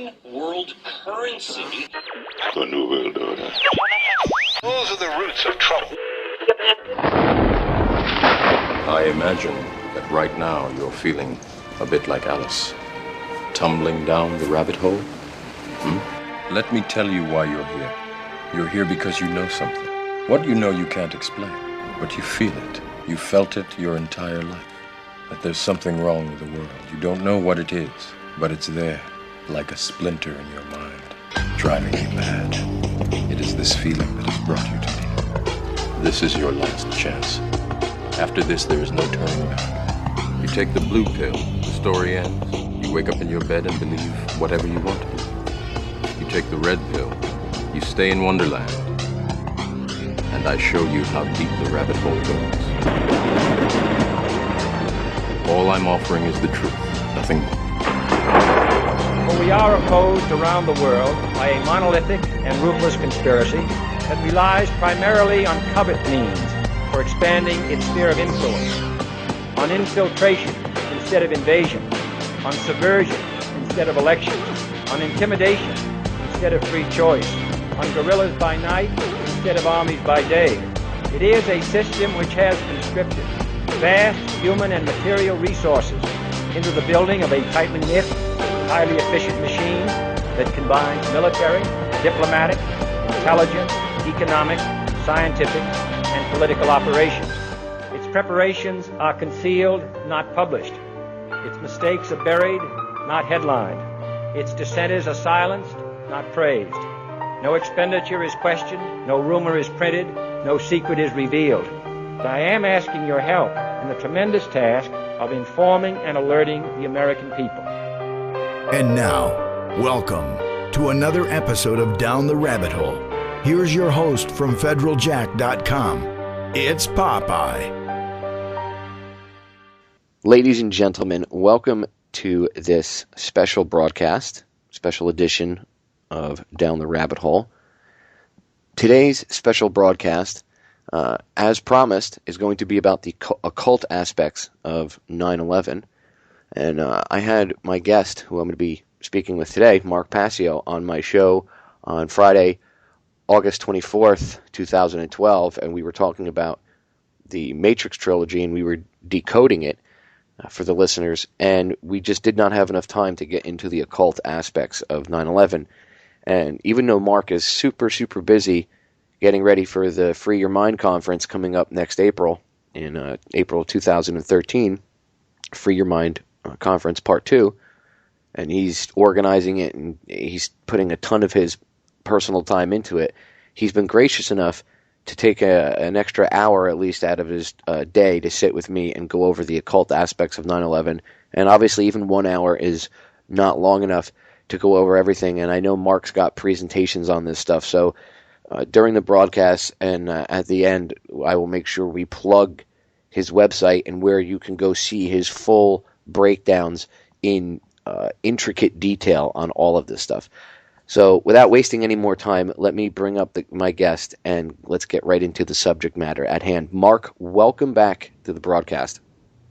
one world currency. The New World Order. Those are the roots of trouble. I imagine that right now you're feeling a bit like Alice, tumbling down the rabbit hole. Let me tell you why you're here. You're here because you know something. What you know you can't explain, but you feel it. You felt it your entire life. That there's something wrong with the world. You don't know what it is, but it's there, like a splinter in your mind, driving you mad. It is this feeling that has brought you to me. This is your last chance. After this, there is no turning back. You take the blue pill, the story ends. You wake up in your bed and believe whatever you want to believe. You take the red pill, you stay in Wonderland, and I show you how deep the rabbit hole goes. All I'm offering is the truth, nothing more. For we are opposed around the world by a monolithic and ruthless conspiracy that relies primarily on covert means for expanding its sphere of influence, on infiltration instead of invasion, on subversion instead of elections, on intimidation instead of free choice, on guerrillas by night instead of armies by day. It is a system which has conscripted vast human and material resources into the building of a tightly knit, highly efficient machine that combines military, diplomatic, intelligence, economic, scientific, and political operations. Its preparations are concealed, not published. Its mistakes are buried, not headlined. Its dissenters are silenced, not praised. No expenditure is questioned, no rumor is printed, no secret is revealed. But I am asking your help in the tremendous task of informing and alerting the American people. And now, welcome to another episode of Down the Rabbit Hole. Here's your host from federaljack.com. It's Popeye. Ladies and gentlemen, welcome to this special broadcast, special edition of Down the Rabbit Hole. Today's special broadcast, as promised, is going to be about the occult aspects of 9/11. And I had my guest, who I'm going to be speaking with today, Mark Passio, on my show on Friday, August 24th, 2012, and we were talking about the Matrix trilogy, and we were decoding it for the listeners, and we just did not have enough time to get into the occult aspects of 9/11. And even though Mark is super, super busy getting ready for the Free Your Mind conference coming up next April, in April 2013, Free Your Mind Conference Part 2, and he's organizing it, and he's putting a ton of his personal time into it. He's been gracious enough to take an extra hour at least out of his day to sit with me and go over the occult aspects of 9/11. And obviously even 1 hour is not long enough to go over everything. And I know Mark's got presentations on this stuff. So during the broadcast and at the end, I will make sure we plug his website and where you can go see his full breakdowns in intricate detail on all of this stuff. So without wasting any more time, let me bring up my guest and let's get right into the subject matter at hand. Mark, welcome back to the broadcast.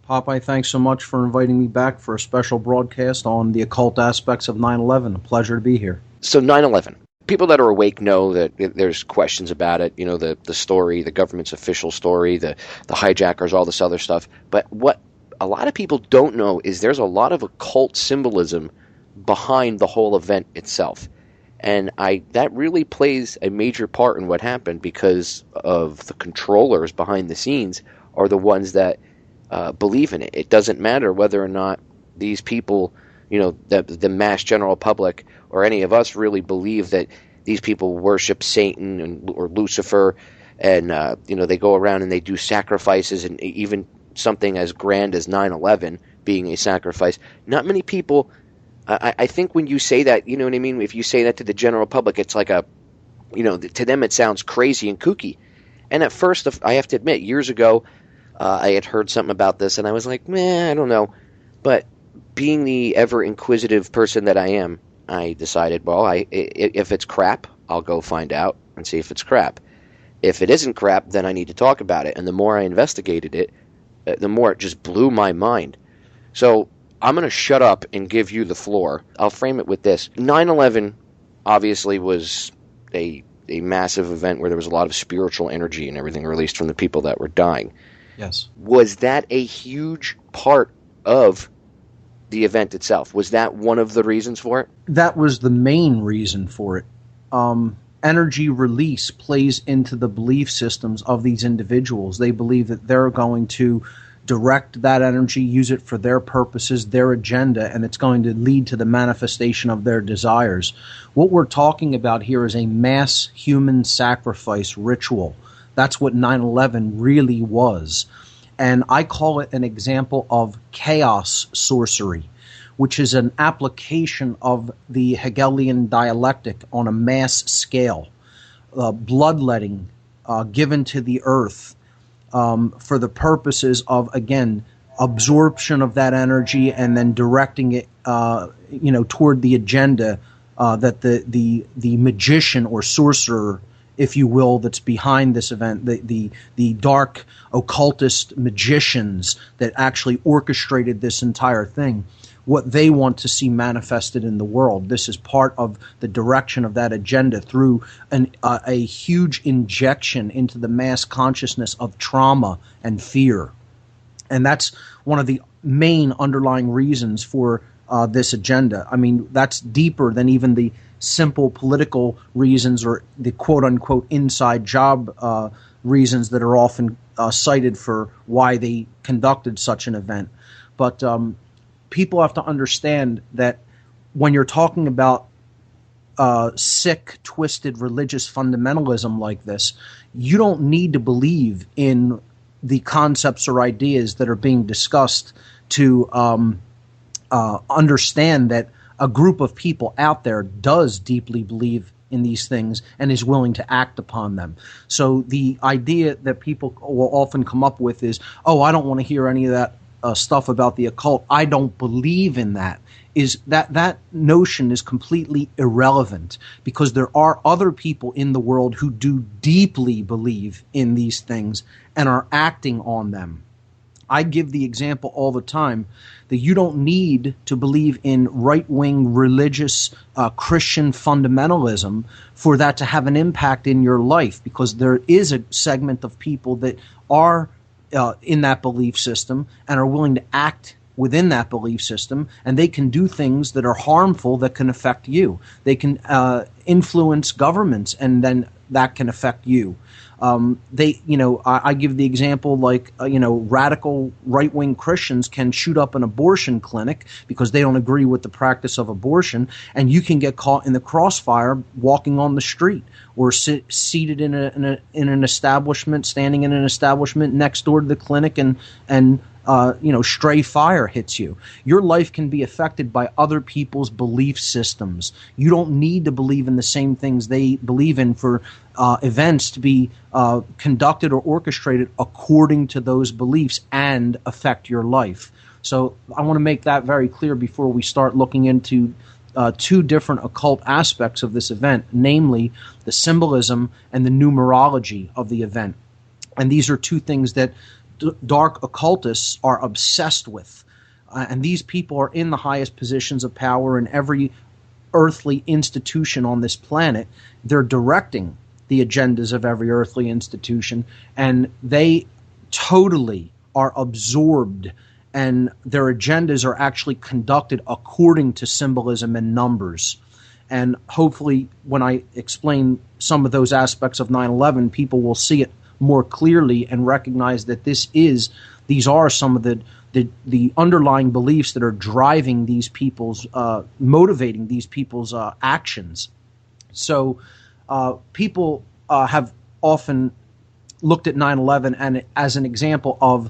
Popeye, thanks so much for inviting me back for a special broadcast on the occult aspects of 9/11. A pleasure to be here. So 9/11. People that are awake know that there's questions about it, you know, the story, the government's official story, the hijackers, all this other stuff. But what a lot of people don't know is there's a lot of occult symbolism behind the whole event itself. And that really plays a major part in what happened because of the controllers behind the scenes are the ones that believe in it. It doesn't matter whether or not these people, you know, the mass general public or any of us really believe that these people worship Satan or Lucifer, and you know, they go around and they do sacrifices, and even something as grand as 9/11 being a sacrifice. Not many people. I think when you say that, you know what I mean? If you say that to the general public, it's like to them it sounds crazy and kooky. And at first, I have to admit, years ago, I had heard something about this, and I was like, I don't know. But being the ever-inquisitive person that I am, I decided, well, if it's crap, I'll go find out and see if it's crap. If it isn't crap, then I need to talk about it. And the more I investigated it, the more it just blew my mind. So I'm going to shut up and give you the floor. I'll frame it with this. 9/11 obviously was a massive event where there was a lot of spiritual energy and everything released from the people that were dying. Yes. Was that a huge part of the event itself? Was that one of the reasons for it? That was the main reason for it. Energy release plays into the belief systems of these individuals. They believe that they're going to direct that energy, use it for their purposes, their agenda, and it's going to lead to the manifestation of their desires. What we're talking about here is a mass human sacrifice ritual. That's what 9/11 really was. And I call it an example of chaos sorcery, which is an application of the Hegelian dialectic on a mass scale. Bloodletting given to the earth for the purposes of, again, absorption of that energy and then directing it toward the agenda that the magician or sorcerer, if you will, that's behind this event, the dark occultist magicians that actually orchestrated this entire thing, what they want to see manifested in the world. This is part of the direction of that agenda through a huge injection into the mass consciousness of trauma and fear. And that's one of the main underlying reasons for this agenda. I mean, that's deeper than even the simple political reasons or the quote-unquote inside job reasons that are often cited for why they conducted such an event. But people have to understand that when you're talking about sick, twisted religious fundamentalism like this, you don't need to believe in the concepts or ideas that are being discussed to understand that a group of people out there does deeply believe in these things and is willing to act upon them. So the idea that people will often come up with is, oh, I don't want to hear any of that stuff about the occult. I don't believe in that. Is that notion is completely irrelevant, because there are other people in the world who do deeply believe in these things and are acting on them. I give the example all the time that you don't need to believe in right-wing religious Christian fundamentalism for that to have an impact in your life, because there is a segment of people that are in that belief system and are willing to act within that belief system, and they can do things that are harmful that can affect you. They can influence governments, and then that can affect you. I give the example like, radical right-wing Christians can shoot up an abortion clinic because they don't agree with the practice of abortion, and you can get caught in the crossfire walking on the street or seated in an establishment, standing in an establishment next door to the clinic, and stray fire hits you. Your life can be affected by other people's belief systems. You don't need to believe in the same things they believe in for events to be conducted or orchestrated according to those beliefs and affect your life. So I want to make that very clear before we start looking into two different occult aspects of this event, namely the symbolism and the numerology of the event. And these are two things that dark occultists are obsessed with. And these people are in the highest positions of power in every earthly institution on this planet. They're directing the agendas of every earthly institution, and they totally are absorbed, and their agendas are actually conducted according to symbolism and numbers. And hopefully when I explain some of those aspects of 9/11, people will see it more clearly and recognize that these are some of the underlying beliefs that are driving these people's, motivating these people's actions. So people have often looked at 9/11 and as an example of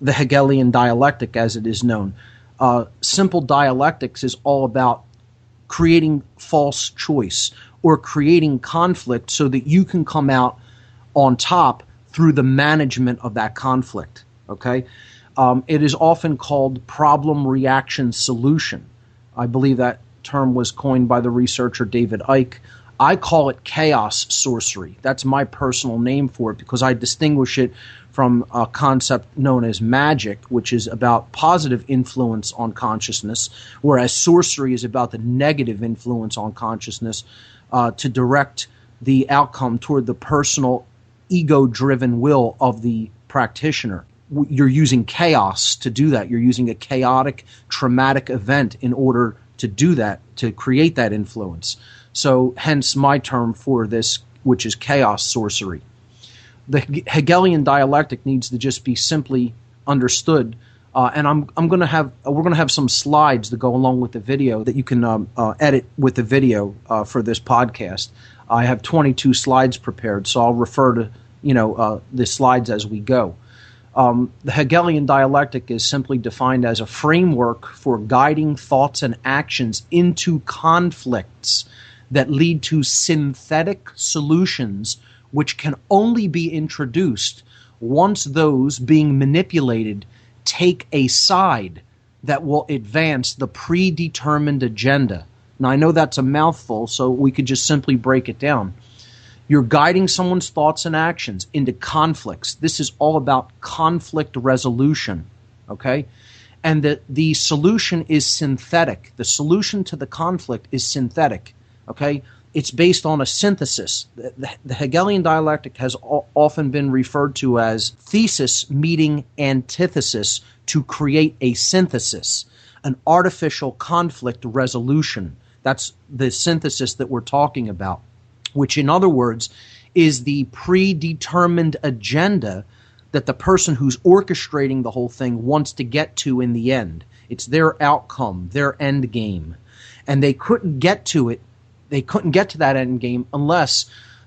the Hegelian dialectic, as it is known. Simple dialectics is all about creating false choice or creating conflict so that you can come out on top through the management of that conflict. Okay, it is often called problem, reaction, solution. I believe that term was coined by the researcher David Icke. I call it chaos sorcery. That's my personal name for it because I distinguish it from a concept known as magic, which is about positive influence on consciousness, whereas sorcery is about the negative influence on consciousness to direct the outcome toward the personal ego-driven will of the practitioner. You're using chaos to do that. You're using a chaotic, traumatic event in order to do that, to create that influence. So hence my term for this, which is chaos sorcery. The Hegelian dialectic needs to just be simply understood, and we're going to have some slides that go along with the video that you can edit with the video for this podcast. I have 22 slides prepared, so I'll refer to the slides as we go. The Hegelian dialectic is simply defined as a framework for guiding thoughts and actions into conflicts that lead to synthetic solutions which can only be introduced once those being manipulated take a side that will advance the predetermined agenda. Now, I know that's a mouthful, so we could just simply break it down. You're guiding someone's thoughts and actions into conflicts. This is all about conflict resolution, okay? And the solution is synthetic. The solution to the conflict is synthetic, okay? It's based on a synthesis. The Hegelian dialectic has often been referred to as thesis meeting antithesis to create a synthesis, an artificial conflict resolution. That's the synthesis that we're talking about, which in other words is the predetermined agenda that the person who's orchestrating the whole thing wants to get to in the end. It's their outcome, their end game. And they couldn't get to it. They couldn't get to that end game unless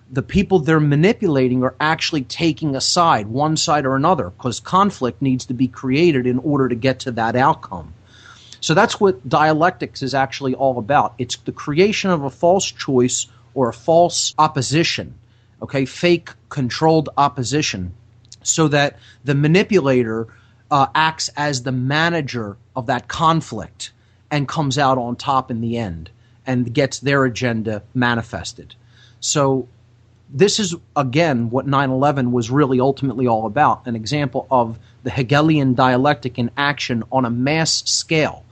the people they're manipulating are actually taking a side, one side or another, because conflict needs to be created in order to get to that outcome. So that's what dialectics is actually all about. It's the creation of a false choice or a false opposition, okay, fake controlled opposition, so that the manipulator acts as the manager of that conflict and comes out on top in the end and gets their agenda manifested. So this is, again, what 9/11 was really ultimately all about, an example of the Hegelian dialectic in action on a mass scale.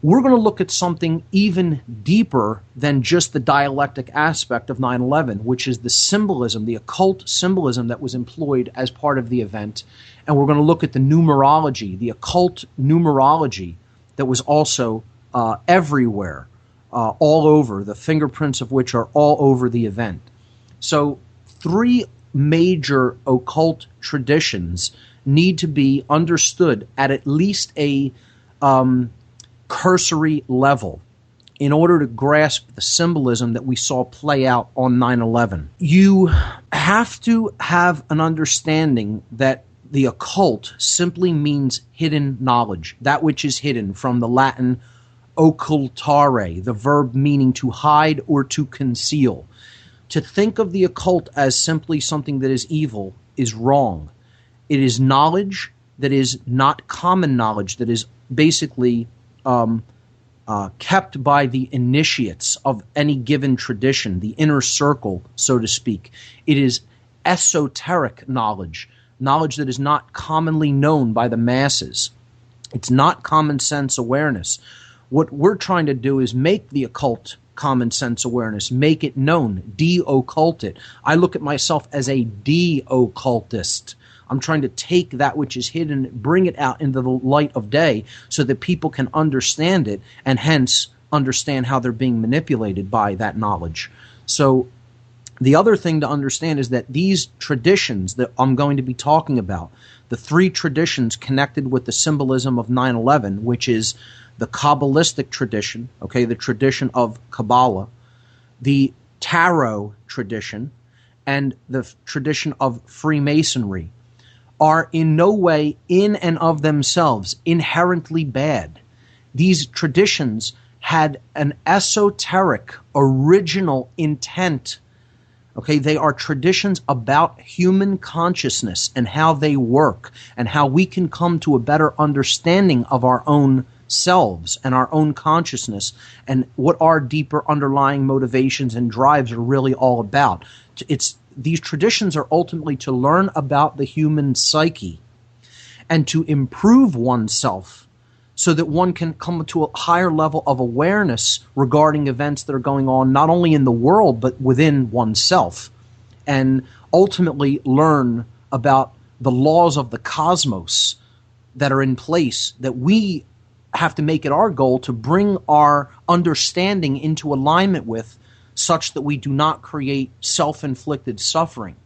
We're going to look at something even deeper than just the dialectic aspect of 9/11, which is the symbolism, the occult symbolism that was employed as part of the event. And we're going to look at the numerology, the occult numerology that was also everywhere, all over, the fingerprints of which are all over the event. So 3 major occult traditions need to be understood at least a cursory level in order to grasp the symbolism that we saw play out on 9/11. You have to have an understanding that the occult simply means hidden knowledge, that which is hidden, from the Latin occultare, the verb meaning to hide or to conceal. To think of the occult as simply something that is evil is wrong. It is knowledge that is not common knowledge, that is basically kept by the initiates of any given tradition, the inner circle, so to speak. It is esoteric knowledge, knowledge that is not commonly known by the masses. It's not common sense awareness. What we're trying to do is make the occult common sense awareness, make it known, de-occult it. I look at myself as a de-occultist. I'm trying to take that which is hidden, bring it out into the light of day so that people can understand it and hence understand how they're being manipulated by that knowledge. So the other thing to understand is that these traditions that I'm going to be talking about, the 3 traditions connected with the symbolism of 9/11, which is the Kabbalistic tradition, okay, the tradition of Kabbalah, the Tarot tradition, and the tradition of Freemasonry, are in no way in and of themselves inherently bad. These traditions had an esoteric, original intent. Okay, they are traditions about human consciousness and how they work and how we can come to a better understanding of our own selves and our own consciousness and what our deeper underlying motivations and drives are really all about. These traditions are ultimately to learn about the human psyche and to improve oneself so that one can come to a higher level of awareness regarding events that are going on not only in the world but within oneself, and ultimately learn about the laws of the cosmos that are in place that we have to make it our goal to bring our understanding into alignment with, such that we do not create self-inflicted suffering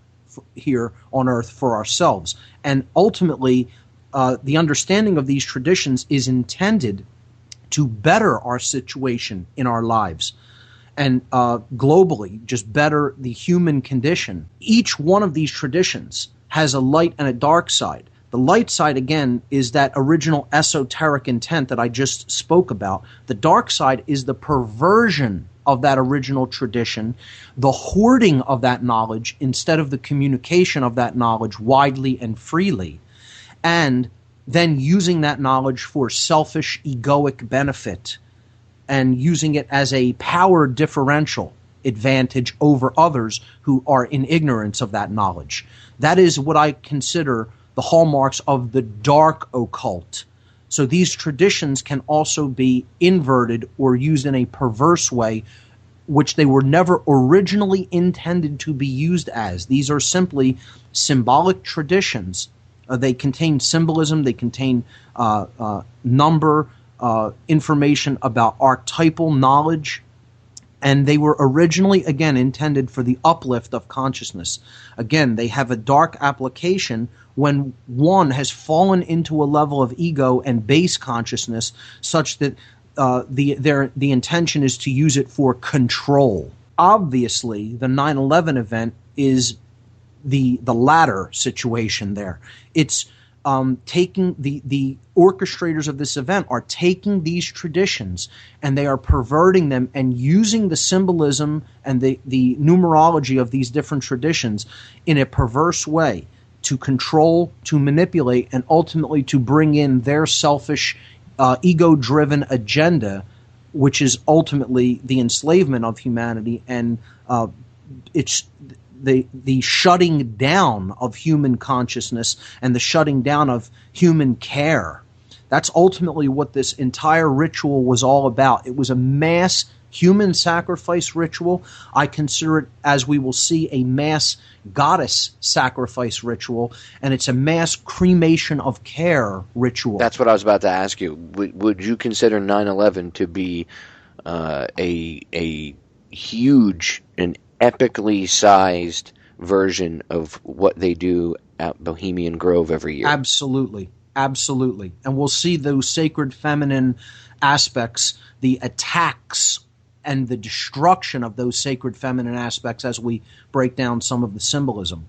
here on earth for ourselves. And ultimately, the understanding of these traditions is intended to better our situation in our lives and globally, just better the human condition. Each one of these traditions has a light and a dark side. The light side, again, is that original esoteric intent that I just spoke about. The dark side is the perversion of that original tradition, the hoarding of that knowledge instead of the communication of that knowledge widely and freely, and then using that knowledge for selfish, egoic benefit and using it as a power differential advantage over others who are in ignorance of that knowledge. That is what I consider the hallmarks of the dark occult. So these traditions can also be inverted or used in a perverse way, which they were never originally intended to be used as. These are simply symbolic traditions. They contain symbolism, they contain number, information about archetypal knowledge, and they were originally, again, intended for the uplift of consciousness. Again, they have a dark application when one has fallen into a level of ego and base consciousness such that the intention is to use it for control. Obviously, the 9/11 event is the latter situation there. It's taking the orchestrators of this event are taking these traditions and they are perverting them and using the symbolism and the numerology of these different traditions in a perverse way to control, to manipulate, and ultimately to bring in their selfish, ego-driven agenda, which is ultimately the enslavement of humanity, and it's the shutting down of human consciousness and the shutting down of human care. That's ultimately what this entire ritual was all about. It was a mass human sacrifice ritual. I consider it, as we will see, a mass goddess sacrifice ritual, and it's a mass cremation of care ritual. That's what I was about to ask you. Would you consider 9/11 to be a huge and epically sized version of what they do at Bohemian Grove every year? Absolutely. Absolutely. And we'll see those sacred feminine aspects, the attacks and the destruction of those sacred feminine aspects as we break down some of the symbolism.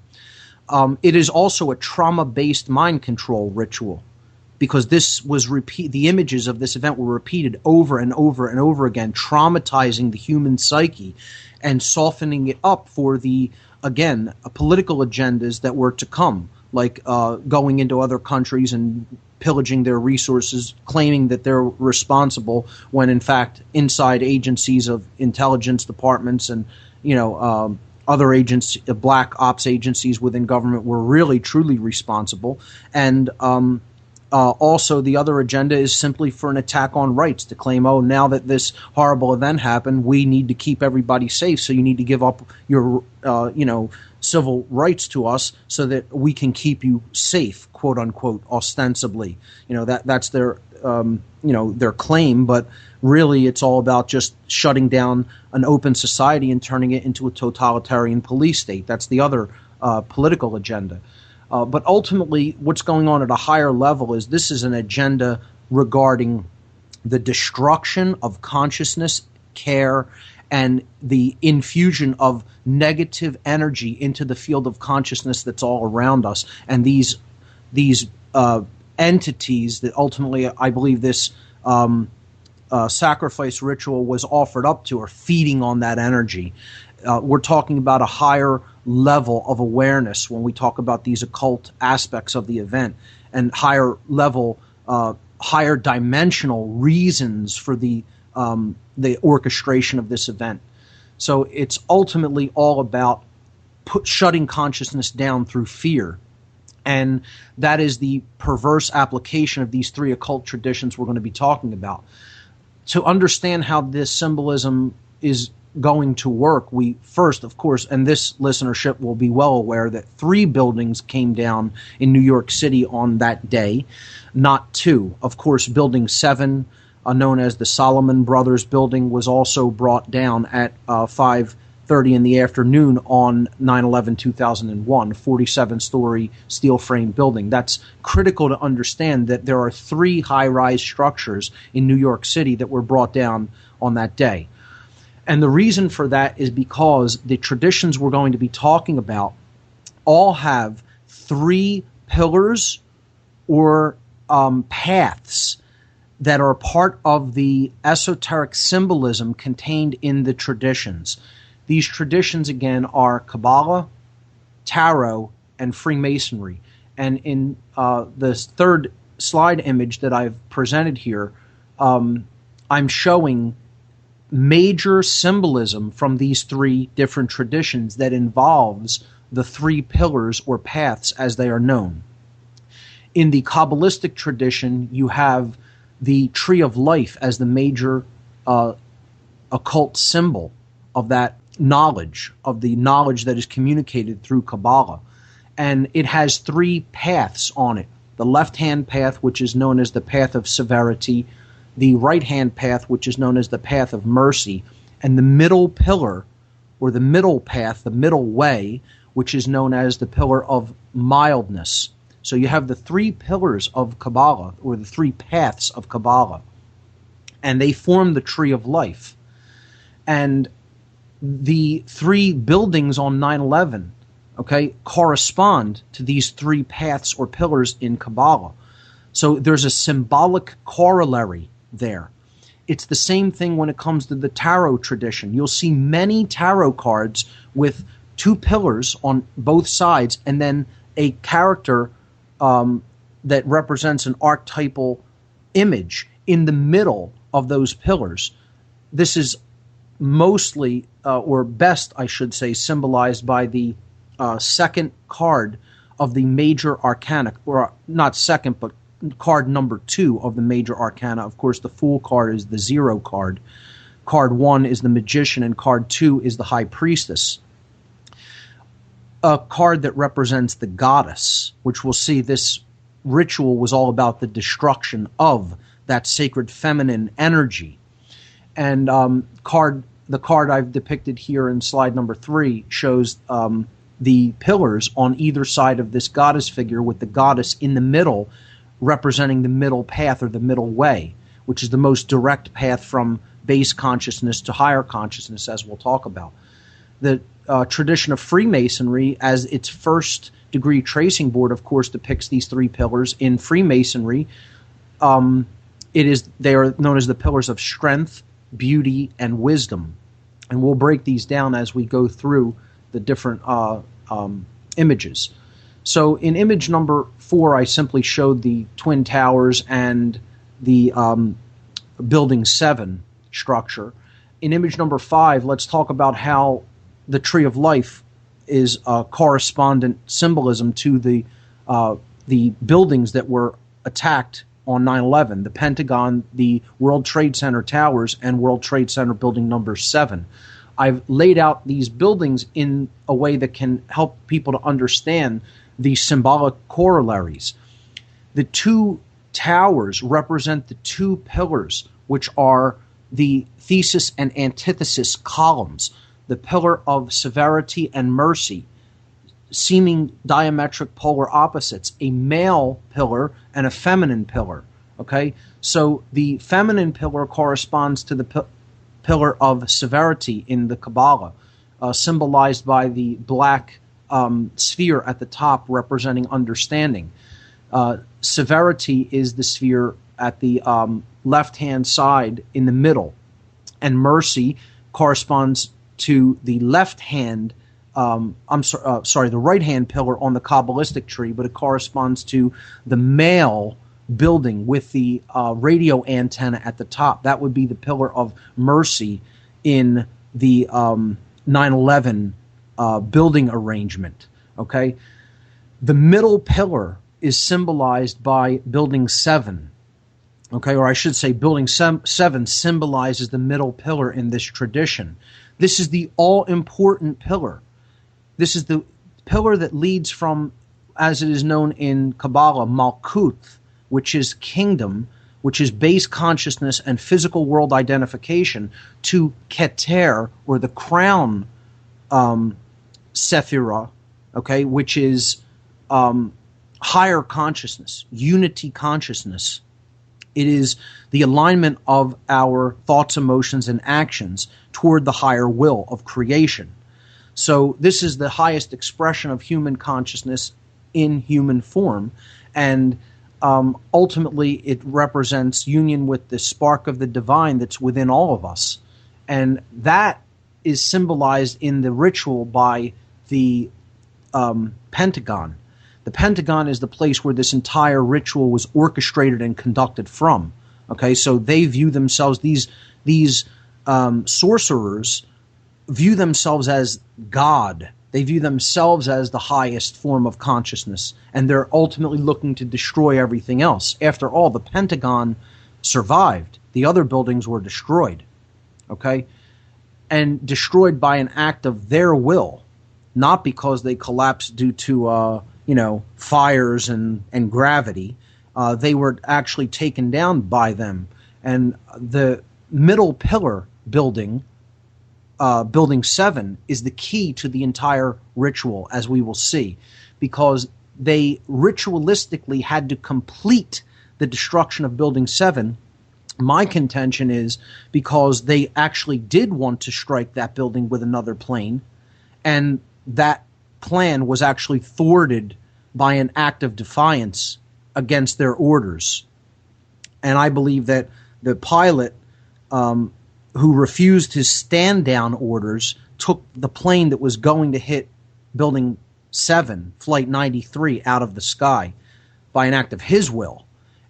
It is also a trauma-based mind control ritual, because this was the images of this event were repeated over and over and over again, traumatizing the human psyche and softening it up for political agendas that were to come, like going into other countries and pillaging their resources, claiming that they're responsible when in fact inside agencies of intelligence departments and other agents, black ops agencies within government were really truly responsible. And also the other agenda is simply for an attack on rights, to claim, now that this horrible event happened, we need to keep everybody safe, so you need to give up your civil rights to us so that we can keep you safe, quote unquote, ostensibly. That's their their claim, but really it's all about just shutting down an open society and turning it into a totalitarian police state. That's the other political agenda. But ultimately, what's going on at a higher level is this is an agenda regarding the destruction of consciousness, care, and the infusion of negative energy into the field of consciousness that's all around us. And these entities that ultimately, I believe this sacrifice ritual was offered up to, are feeding on that energy. We're talking about a higher level of awareness when we talk about these occult aspects of the event, and higher level higher dimensional reasons for the orchestration of this event. So it's ultimately all about shutting consciousness down through fear. And that is the perverse application of these three occult traditions we're going to be talking about. To understand how this symbolism is going to work, we first, of course, and this listenership will be well aware that 3 buildings came down in New York City on that day, not 2. Of course, Building 7, known as the Solomon Brothers Building, was also brought down at 5:30 in the afternoon on 9/11/2001, 47-story steel frame building. That's critical to understand that there are 3 high-rise structures in New York City that were brought down on that day. And the reason for that is because the traditions we're going to be talking about all have 3 pillars or paths that are part of the esoteric symbolism contained in the traditions. These traditions, again, are Kabbalah, Tarot, and Freemasonry. And in the third slide image that I've presented here, I'm showing major symbolism from these 3 different traditions that involves the 3 pillars or paths as they are known. In the Kabbalistic tradition, you have the Tree of Life as the major occult symbol of that knowledge, of the knowledge that is communicated through Kabbalah. And it has 3 paths on it. The left-hand path, which is known as the path of severity, the right-hand path, which is known as the path of mercy, and the middle pillar, or the middle path, the middle way, which is known as the pillar of mildness. So you have the 3 pillars of Kabbalah, or the 3 paths of Kabbalah, and they form the Tree of Life. And the 3 buildings on 9/11, correspond to these 3 paths or pillars in Kabbalah. So there's a symbolic corollary there. It's the same thing when it comes to the tarot tradition. You'll see many tarot cards with 2 pillars on both sides and then a character that represents an archetypal image in the middle of those pillars. This is mostly, or best, I should say, symbolized by the second card of the major arcana, or not second, but card number 2 of the major arcana. Of course, the Fool card is the 0 card. Card 1 is the Magician, and card 2 is the High Priestess. A card that represents the Goddess, which we'll see this ritual was all about the destruction of that sacred feminine energy. And the card I've depicted here in slide number 3 shows the pillars on either side of this goddess figure, with the goddess in the middle representing the middle path or the middle way, which is the most direct path from base consciousness to higher consciousness, as we'll talk about. The tradition of Freemasonry, as its first degree tracing board, of course, depicts these 3 pillars. In Freemasonry, they are known as the pillars of strength, beauty, and wisdom. And we'll break these down as we go through the different images. So in image number 4, I simply showed the Twin Towers and the Building 7 structure. In image number 5, let's talk about how the Tree of Life is a correspondent symbolism to the buildings that were attacked on 9/11, the Pentagon, the World Trade Center towers, and World Trade Center building number 7. I've laid out these buildings in a way that can help people to understand the symbolic corollaries. The 2 towers represent the 2 pillars, which are the thesis and antithesis columns, the pillar of severity and mercy, seeming diametric polar opposites, a male pillar and a feminine pillar. Okay, so the feminine pillar corresponds to the pillar of severity in the Kabbalah, symbolized by the black sphere at the top representing understanding. Severity is the sphere at the left-hand side in the middle, and mercy corresponds to the left-hand, the right-hand pillar on the Kabbalistic tree, but it corresponds to the male building with the radio antenna at the top. That would be the Pillar of Mercy in the 9/11 building arrangement. Okay, the middle pillar is symbolized by Building 7. Okay, or I should say Building 7 symbolizes the middle pillar in this tradition. This is the all-important pillar. This is the pillar that leads from, as it is known in Kabbalah, Malkuth, which is kingdom, which is base consciousness and physical world identification, to Keter, or the crown Sephirah, okay, which is higher consciousness, unity consciousness. It is the alignment of our thoughts, emotions, and actions toward the higher will of creation. So this is the highest expression of human consciousness in human form, and ultimately it represents union with the spark of the divine that's within all of us. And that is symbolized in the ritual by the Pentagon. The Pentagon is the place where this entire ritual was orchestrated and conducted from. Okay, so they view themselves, these sorcerers view themselves as God. They view themselves as the highest form of consciousness, and they're ultimately looking to destroy everything else. After all, the Pentagon survived. The other buildings were destroyed. Okay, and destroyed by an act of their will, not because they collapsed due to fires and gravity. They were actually taken down by them. And the middle pillar building, Building 7, is the key to the entire ritual, as we will see, because they ritualistically had to complete the destruction of Building 7. My contention is because they actually did want to strike that building with another plane, and that plan was actually thwarted by an act of defiance against their orders. And I believe that the pilot who refused his stand-down orders took the plane that was going to hit Building 7, Flight 93, out of the sky by an act of his will.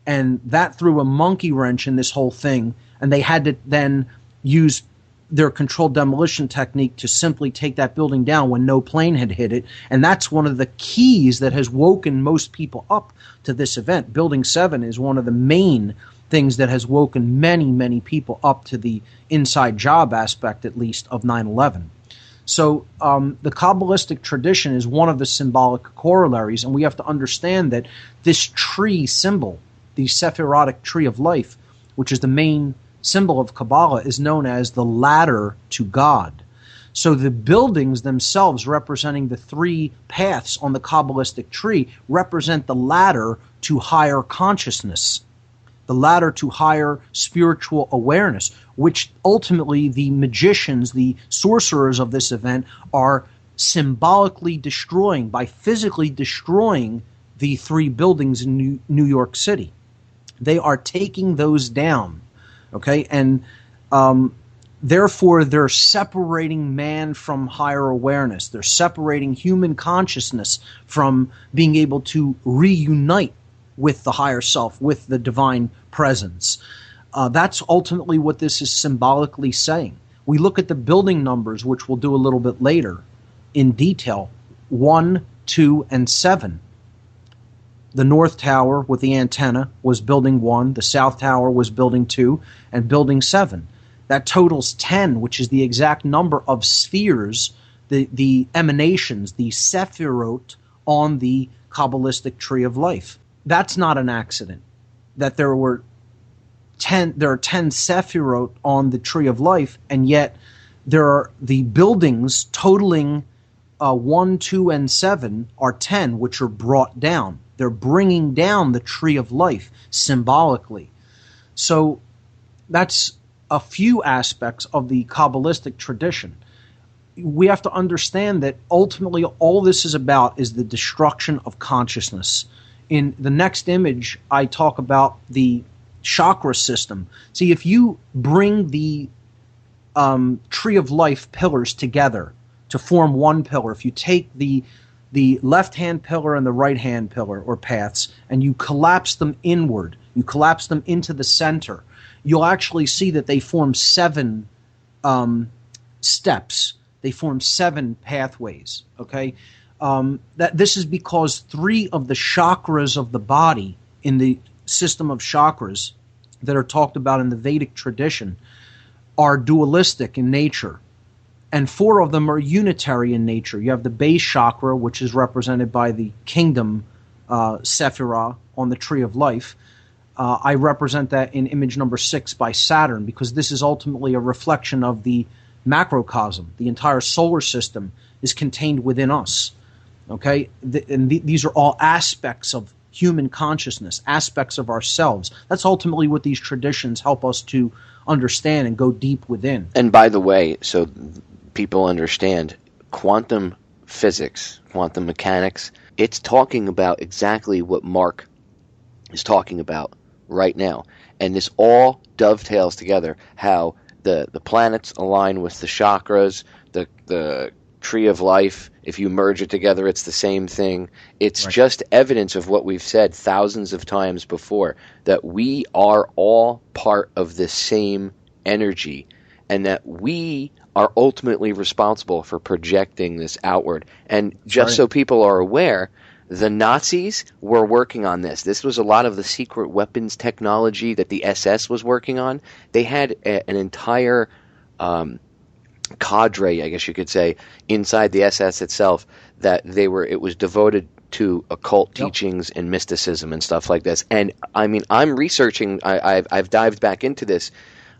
And that threw a monkey wrench in this whole thing, and they had to then use their controlled demolition technique to simply take that building down when no plane had hit it. And that's one of the keys that has woken most people up to this event. Building 7 is one of the main things that has woken many, many people up to the inside job aspect, at least, of 9/11. So the Kabbalistic tradition is one of the symbolic corollaries, and we have to understand that this tree symbol, the Sephirotic tree of life, which is the main symbol of Kabbalah, is known as the ladder to God. So the buildings themselves, representing the three paths on the Kabbalistic tree, represent the ladder to higher consciousness, the ladder to higher spiritual awareness, which ultimately the magicians, the sorcerers of this event, are symbolically destroying by physically destroying the three buildings in New York City. They are taking those down. Okay, and therefore they're separating man from higher awareness. They're separating human consciousness from being able to reunite with the higher self, with the divine presence. That's ultimately what this is symbolically saying. We look at the building numbers, which we'll do a little bit later in detail, 1, 2, and 7. The North Tower with the antenna was Building 1, the South Tower was Building 2, and Building 7. That totals 10, which is the exact number of spheres, the emanations, the Sephirot on the Kabbalistic tree of life. That's not an accident. That there are 10 Sephirot on the tree of life, and yet there are the buildings totaling 1, 2, and 7 are 10, which are brought down. They're bringing down the tree of life symbolically. So that's a few aspects of the Kabbalistic tradition. We have to understand that ultimately all this is about is the destruction of consciousness. In the next image, I talk about the chakra system. See, if you bring the tree of life pillars together to form one pillar, if you take the the left-hand pillar and the right-hand pillar or paths, and you collapse them inward, you collapse them into the center, you'll actually see that they form 7 steps. They form 7 pathways, okay? That this is because 3 of the chakras of the body in the system of chakras that are talked about in the Vedic tradition are dualistic in nature, and 4 of them are unitary in nature. You have the base chakra, which is represented by the kingdom Sephirah on the Tree of Life. I represent that in image number 6 by Saturn, because this is ultimately a reflection of the macrocosm. The entire solar system is contained within us. Okay? These are all aspects of human consciousness, aspects of ourselves. That's ultimately what these traditions help us to understand and go deep within. And by the way, so people understand, quantum physics, quantum mechanics, it's talking about exactly what Mark is talking about right now. And this all dovetails together, how the planets align with the chakras, the Tree of Life. If you merge it together, it's the same thing. It's just evidence of what we've said thousands of times before, that we are all part of the same energy, and that we are ultimately responsible for projecting this outward. And just so people are aware, the Nazis were working on this. This was a lot of the secret weapons technology that the SS was working on. They had an entire cadre, I guess you could say, inside the SS itself, that it was devoted to occult teachings and mysticism and stuff like this. And I mean, I'm researching, I've dived back into this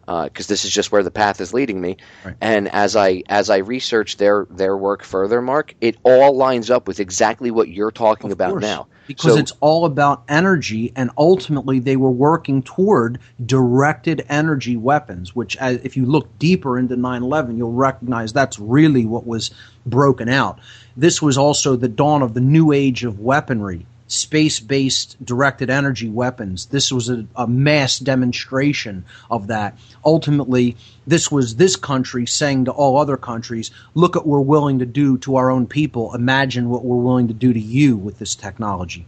because this is just where the path is leading me. Right. And as I research their work further, Mark, it all lines up with exactly what you're talking about now. Because it's all about energy, and ultimately they were working toward directed energy weapons, which if you look deeper into 9/11, you'll recognize that's really what was broken out. This was also the dawn of the new age of weaponry, space-based directed energy weapons. This was a mass demonstration of that. Ultimately, this was this country saying to all other countries, look at what we're willing to do to our own people. Imagine what we're willing to do to you with this technology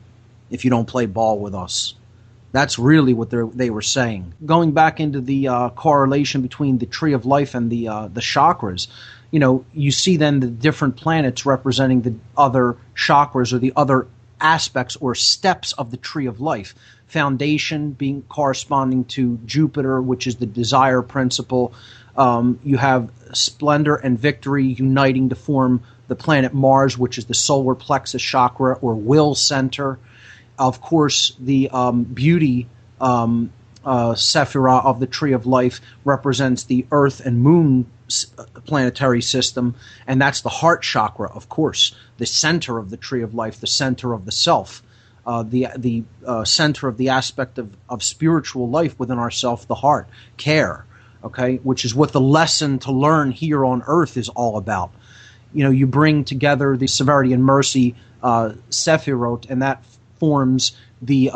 if you don't play ball with us. That's really what they were saying. Going back into the correlation between the Tree of Life and the chakras, you see then the different planets representing the other chakras or the other aspects or steps of the Tree of Life. Foundation being corresponding to Jupiter, which is the desire principle. You have splendor and victory uniting to form the planet Mars, which is the solar plexus chakra or will center. Of course, the beauty Sephirah of the Tree of Life represents the Earth and Moon planetary system, and that's the heart chakra, of course, the center of the Tree of Life, the center of the self, the center of the aspect of spiritual life within ourself, the heart, care, okay, which is what the lesson to learn here on Earth is all about. You bring together the severity and mercy Sephirot, and that forms the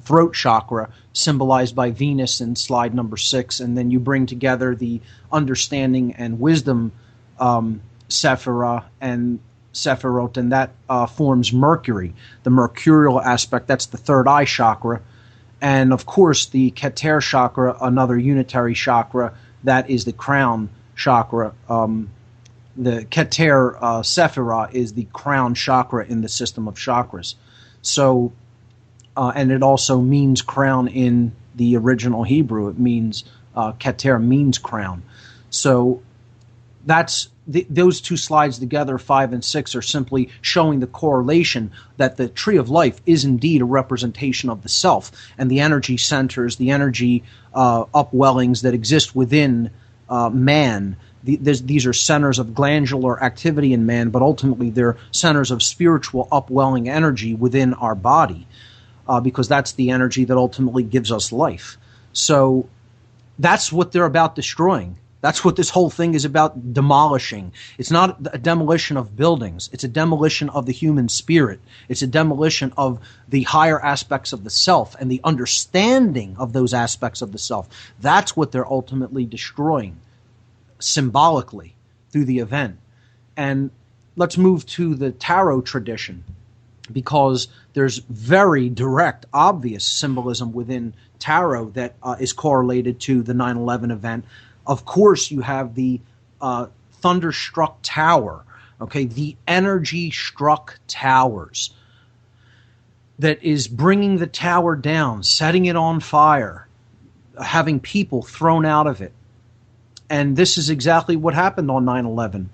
throat chakra, symbolized by Venus in slide number 6, and then you bring together the understanding and wisdom Sephirah and Sephirot, and that forms Mercury, the mercurial aspect. That's the third eye chakra. And of course the Keter chakra, another unitary chakra, that is the crown chakra. The Keter Sephirah is the crown chakra in the system of chakras. So and it also means crown in the original Hebrew. It means Keter means crown. So that's those two slides together, 5 and 6, are simply showing the correlation that the Tree of Life is indeed a representation of the self, and the energy centers, the energy upwellings that exist within man. These are centers of glandular activity in man, but ultimately they're centers of spiritual upwelling energy within our body. Because that's the energy that ultimately gives us life. So that's what they're about destroying. That's what this whole thing is about demolishing. It's not a demolition of buildings. It's a demolition of the human spirit. It's a demolition of the higher aspects of the self and the understanding of those aspects of the self. That's what they're ultimately destroying symbolically through the event. And let's move to the tarot tradition, because there's very direct, obvious symbolism within tarot that is correlated to the 9/11 event. Of course, you have the thunderstruck tower, okay, the energy-struck towers that is bringing the tower down, setting it on fire, having people thrown out of it. And this is exactly what happened on 9/11.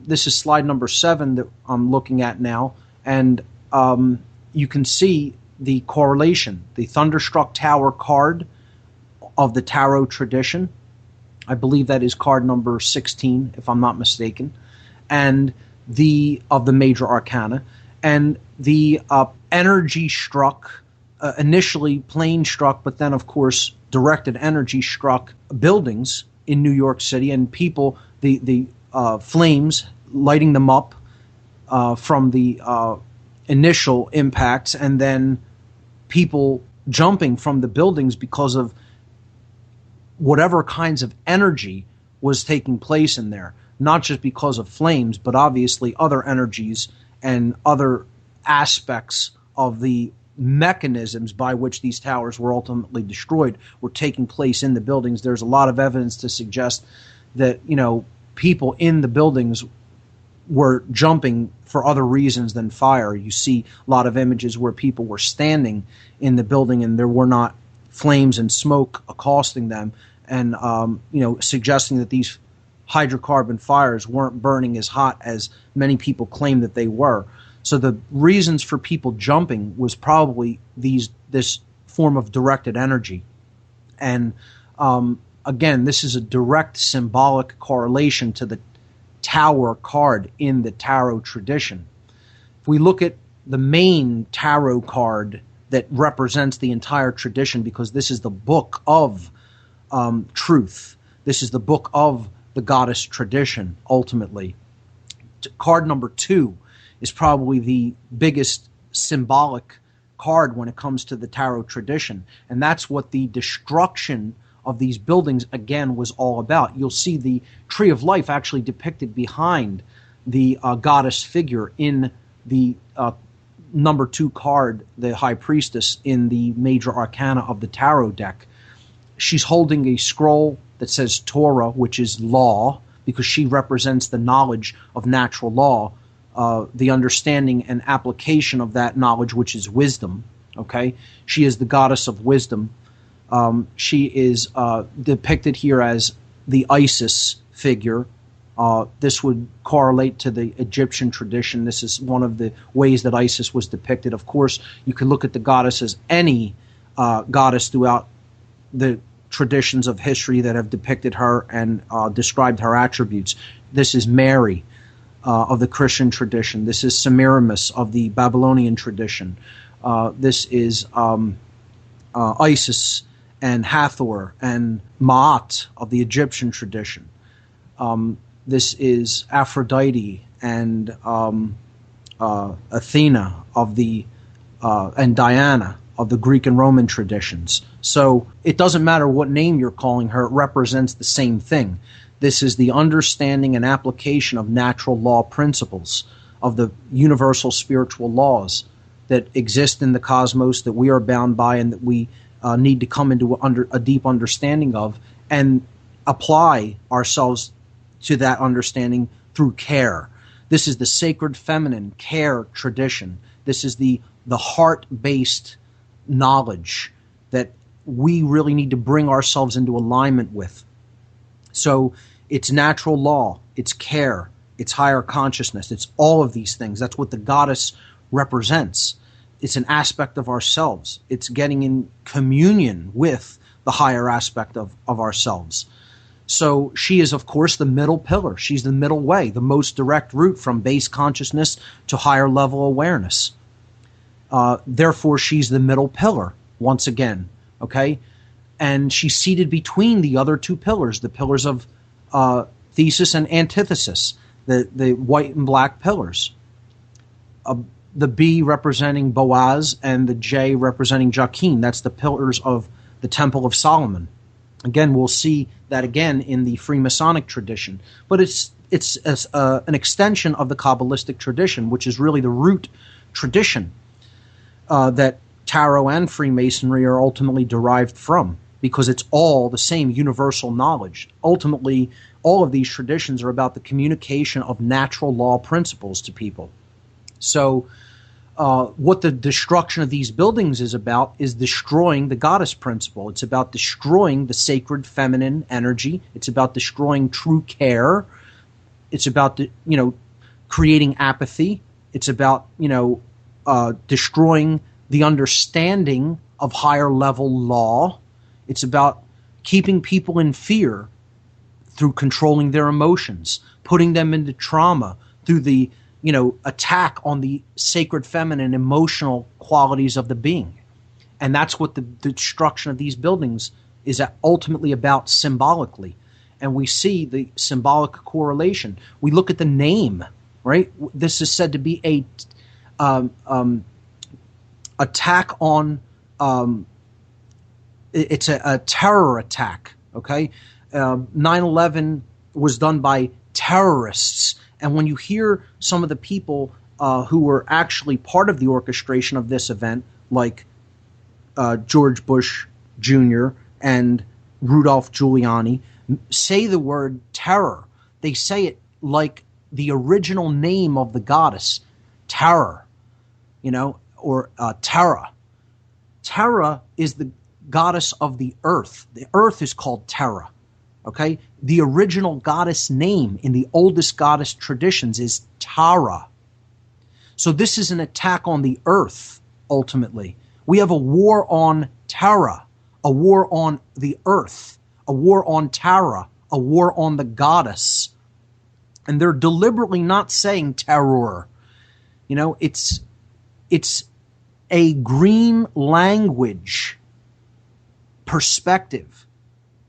This is slide number 7 that I'm looking at now, and you can see the correlation. The Thunderstruck Tower card of the tarot tradition, I believe that is card number 16, if I'm not mistaken, and of the major arcana, and the energy struck, initially plane struck, but then of course directed energy struck buildings in New York City, and people, the flames lighting them up from the initial impacts, and then people jumping from the buildings because of whatever kinds of energy was taking place in there, not just because of flames, but obviously other energies and other aspects of the mechanisms by which these towers were ultimately destroyed were taking place in the buildings. There's a lot of evidence to suggest that, people in the buildings were jumping for other reasons than fire. You see a lot of images where people were standing in the building and there were not flames and smoke accosting them, and suggesting that these hydrocarbon fires weren't burning as hot as many people claim that they were. So the reasons for people jumping was probably this form of directed energy. And again, this is a direct symbolic correlation to the tower card in the tarot tradition. If we look at the main tarot card that represents the entire tradition, because this is the book of truth, this is the book of the goddess tradition, ultimately. Card number 2 is probably the biggest symbolic card when it comes to the tarot tradition, and that's what the destruction of these buildings again was all about. You'll see the tree of life actually depicted behind the goddess figure in the number 2 card, the high priestess, in the major arcana of the tarot deck. She's holding a scroll that says Torah, which is law, because she represents the knowledge of natural law, the understanding and application of that knowledge, which is wisdom. Okay, she is the goddess of wisdom. She is depicted here as the Isis figure. This would correlate to the Egyptian tradition. This is one of the ways that Isis was depicted. Of course, you can look at the goddess as any goddess throughout the traditions of history that have depicted her and described her attributes. This is Mary of the Christian tradition. This is Semiramis of the Babylonian tradition. This is Isis and Hathor and Ma'at of the Egyptian tradition. This is Aphrodite and Athena of the and Diana of the Greek and Roman traditions. So it doesn't matter what name you're calling her, it represents the same thing. This is the understanding and application of natural law principles, of the universal spiritual laws that exist in the cosmos that we are bound by and that we need to come into a deep understanding of and apply ourselves to that understanding through care. This is the sacred feminine care tradition. This is the heart-based knowledge that we really need to bring ourselves into alignment with. So it's natural law, it's care, it's higher consciousness, it's all of these things. That's what the goddess represents. It's an aspect of ourselves. It's getting in communion with the higher aspect of ourselves. So she is, of course, the middle pillar. She's the middle way, the most direct route from base consciousness to higher level awareness. Therefore, she's the middle pillar, once again, okay? And she's seated between the other 2 pillars, the pillars of thesis and antithesis, the white and black pillars. The B representing Boaz and the J representing Jachin. That's the pillars of the Temple of Solomon. Again, we'll see that again in the Freemasonic tradition, but it's an extension of the Kabbalistic tradition, which is really the root tradition that Tarot and Freemasonry are ultimately derived from, because it's all the same universal knowledge. Ultimately, all of these traditions are about the communication of natural law principles to people. So what the destruction of these buildings is about is destroying the goddess principle. It's about destroying the sacred feminine energy. It's about destroying true care. It's about creating apathy. It's about destroying the understanding of higher level law. It's about keeping people in fear through controlling their emotions, putting them into trauma through the attack on the sacred feminine emotional qualities of the being. And that's what the destruction of these buildings is ultimately about symbolically. And we see the symbolic correlation. We look at the name, right? This is said to be a attack on, it's a terror attack, okay? 9/11 was done by terrorists. And when you hear some of the people who were actually part of the orchestration of this event, like George Bush Jr. and Rudolph Giuliani, say the word terror, they say it like the original name of the goddess, Terror, or Terra. Terra is the goddess of the earth. The earth is called Terra. Okay? The original goddess name in the oldest goddess traditions is Tara. So this is an attack on the earth, ultimately. We have a war on Tara, a war on the earth, a war on Tara, a war on the goddess. And they're deliberately not saying terror. It's a green language perspective.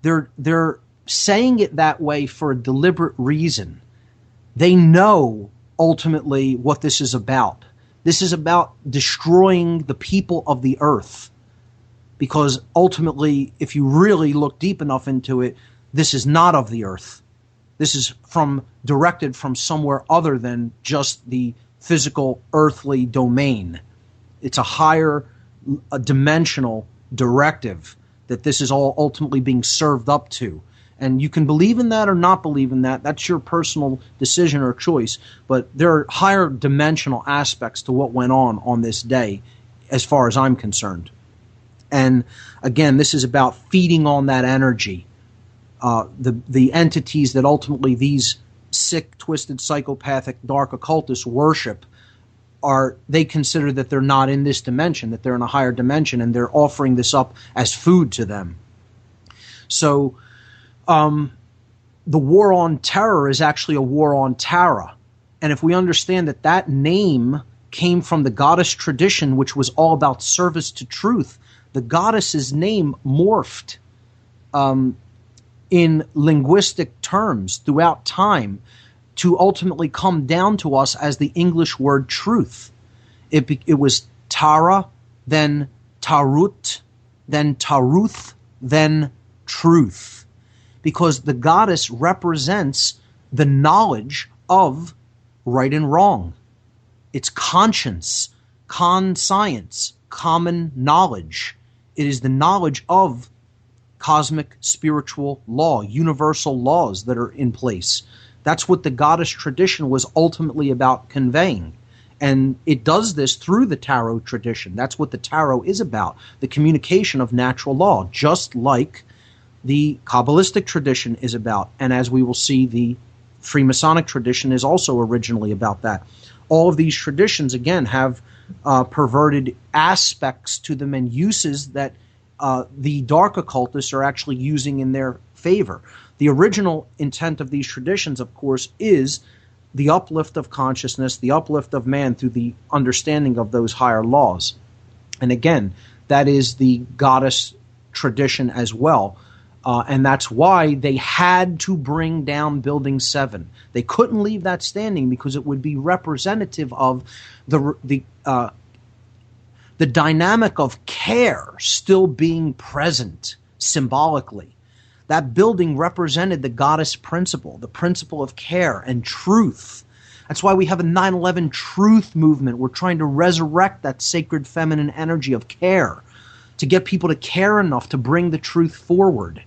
They're saying it that way for a deliberate reason. They know ultimately what this is about. This is about destroying the people of the earth. Because ultimately, if you really look deep enough into it, this is not of the earth. This is directed from somewhere other than just the physical earthly domain. It's a higher dimensional directive that this is all ultimately being served up to. And you can believe in that or not believe in that. That's your personal decision or choice. But there are higher dimensional aspects to what went on this day, as far as I'm concerned. And again, this is about feeding on that energy. The entities that ultimately these sick, twisted, psychopathic, dark occultists worship they consider that they're not in this dimension, that they're in a higher dimension, and they're offering this up as food to them. So the war on terror is actually a war on Tara. And if we understand that name came from the goddess tradition, which was all about service to truth, the goddess's name morphed in linguistic terms throughout time to ultimately come down to us as the English word truth. It was Tara, then Tarut, then Taruth, then truth. Because the goddess represents the knowledge of right and wrong. It's conscience, conscience, common knowledge. It is the knowledge of cosmic spiritual law, universal laws that are in place. That's what the goddess tradition was ultimately about conveying. And it does this through the tarot tradition. That's what the tarot is about, the communication of natural law, just like the Kabbalistic tradition is about. And as we will see, the Freemasonic tradition is also originally about that. All of these traditions, again, have perverted aspects to them and uses that the dark occultists are actually using in their favor. The original intent of these traditions, of course, is the uplift of consciousness, the uplift of man through the understanding of those higher laws. And again, that is the goddess tradition as well. And that's why they had to bring down Building 7. They couldn't leave that standing because it would be representative of the dynamic of care still being present symbolically. That building represented the goddess principle, the principle of care and truth. That's why we have a 9/11 truth movement. We're trying to resurrect that sacred feminine energy of care, to get people to care enough to bring the truth forward.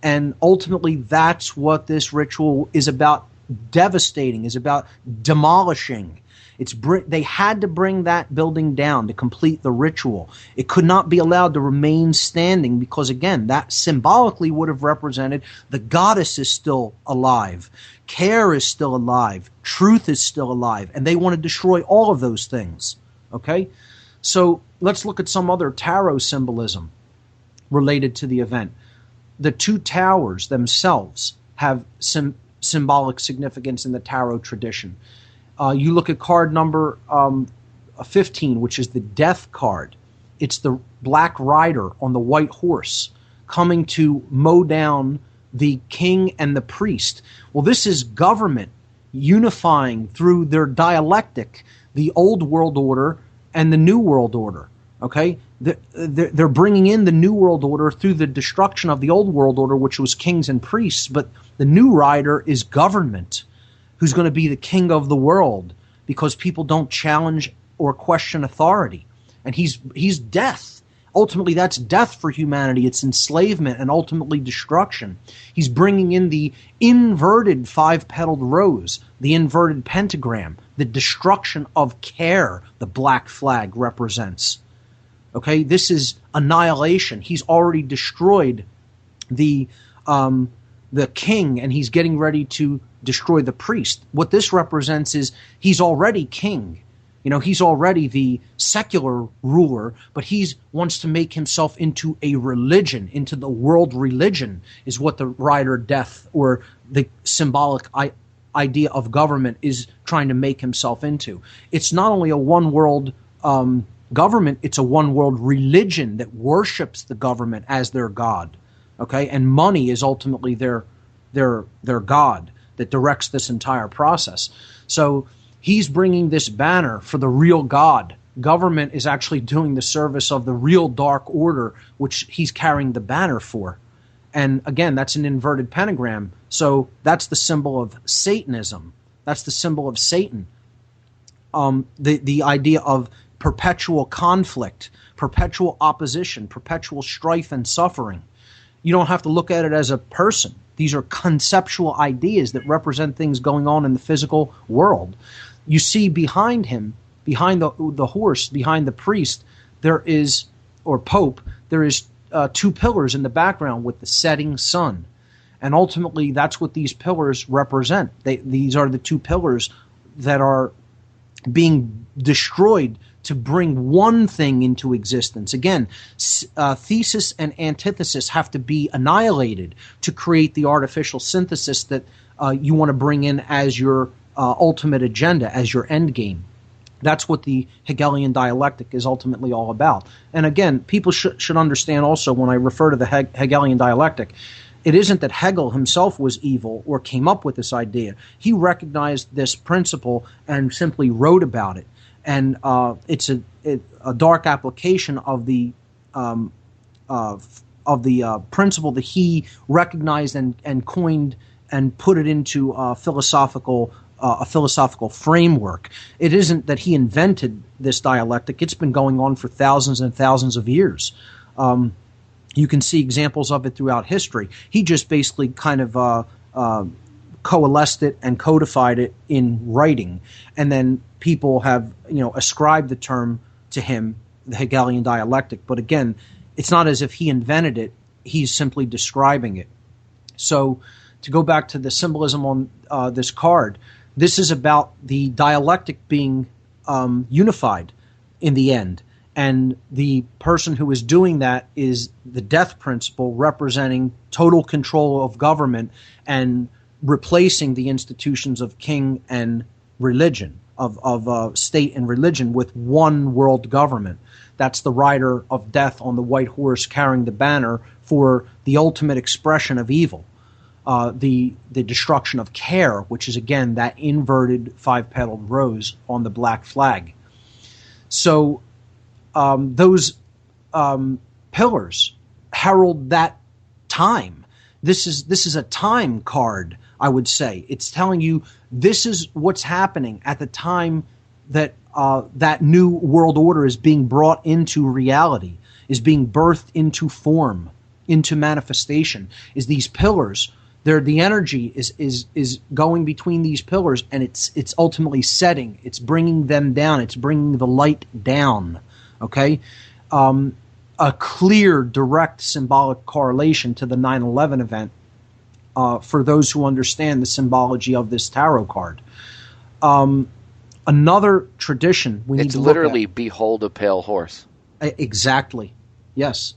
And ultimately, that's what this ritual is about devastating, is about demolishing. They had to bring that building down to complete the ritual. It could not be allowed to remain standing because, again, that symbolically would have represented the goddess is still alive, care is still alive, truth is still alive, and they want to destroy all of those things. Okay? So let's look at some other tarot symbolism related to the event. The two towers themselves have symbolic significance in the tarot tradition. You look at card number 15, which is the death card. It's the black rider on the white horse coming to mow down the king and the priest. Well, this is government unifying through their dialectic, the old world order and the new world order. Okay? They're bringing in the new world order through the destruction of the old world order, which was kings and priests, but the new rider is government, who's going to be the king of the world, because people don't challenge or question authority. And he's death. Ultimately, that's death for humanity. It's enslavement and ultimately destruction. He's bringing in the inverted five-petaled rose, the inverted pentagram, the destruction of care the black flag represents. Okay, this is annihilation. He's already destroyed the king, and he's getting ready to destroy the priest. What this represents is he's already king. You know, he's already the secular ruler, but he wants to make himself into a religion, into the world religion, is what the rider death, or the symbolic idea of government, is trying to make himself into. It's not only a one world government, it's a one world religion that worships the government as their god. Okay, and money is ultimately their god that directs this entire process. So he's bringing this banner for the real God. Government is actually doing the service of the real dark order, which he's carrying the banner for. And again, that's an inverted pentagram. So that's the symbol of Satanism. That's the symbol of Satan. The idea of perpetual conflict, perpetual opposition, perpetual strife and suffering. You don't have to look at it as a person. These are conceptual ideas that represent things going on in the physical world. You see behind him, behind the horse, behind the priest, there is, or pope, there is two pillars in the background with the setting sun. And ultimately, that's what these pillars represent. These are the two pillars that are being destroyed to bring one thing into existence. Again, thesis and antithesis have to be annihilated to create the artificial synthesis that you want to bring in as your ultimate agenda, as your end game. That's what the Hegelian dialectic is ultimately all about. And again, people should understand also, when I refer to the Hegelian dialectic, it isn't that Hegel himself was evil or came up with this idea. He recognized this principle and simply wrote about it. And it's a dark application of the principle that he recognized and coined and put it into a philosophical framework. It isn't that he invented this dialectic. It's been going on for thousands and thousands of years. You can see examples of it throughout history. He just basically kind of coalesced it and codified it in writing, and then people have ascribed the term to him, the Hegelian dialectic. But again, it's not as if he invented it. He's simply describing it. So to go back to the symbolism on this card, this is about the dialectic being unified in the end. And the person who is doing that is the death principle, representing total control of government and replacing the institutions of king and religion, of state and religion, with one world government. That's the rider of death on the white horse carrying the banner for the ultimate expression of evil, the destruction of care, which is again that inverted five-petaled rose on the black flag. So those pillars herald that time. this is a time card, I would say. It's telling you this is what's happening at the time that that new world order is being brought into reality, is being birthed into form, into manifestation. Is these pillars? The energy is going between these pillars, and it's ultimately setting. It's bringing them down. It's bringing the light down. Okay, a clear, direct symbolic correlation to the 9/11 event for those who understand the symbology of this tarot card. Another tradition we need to look at. It's literally behold a pale horse. Exactly. Yes,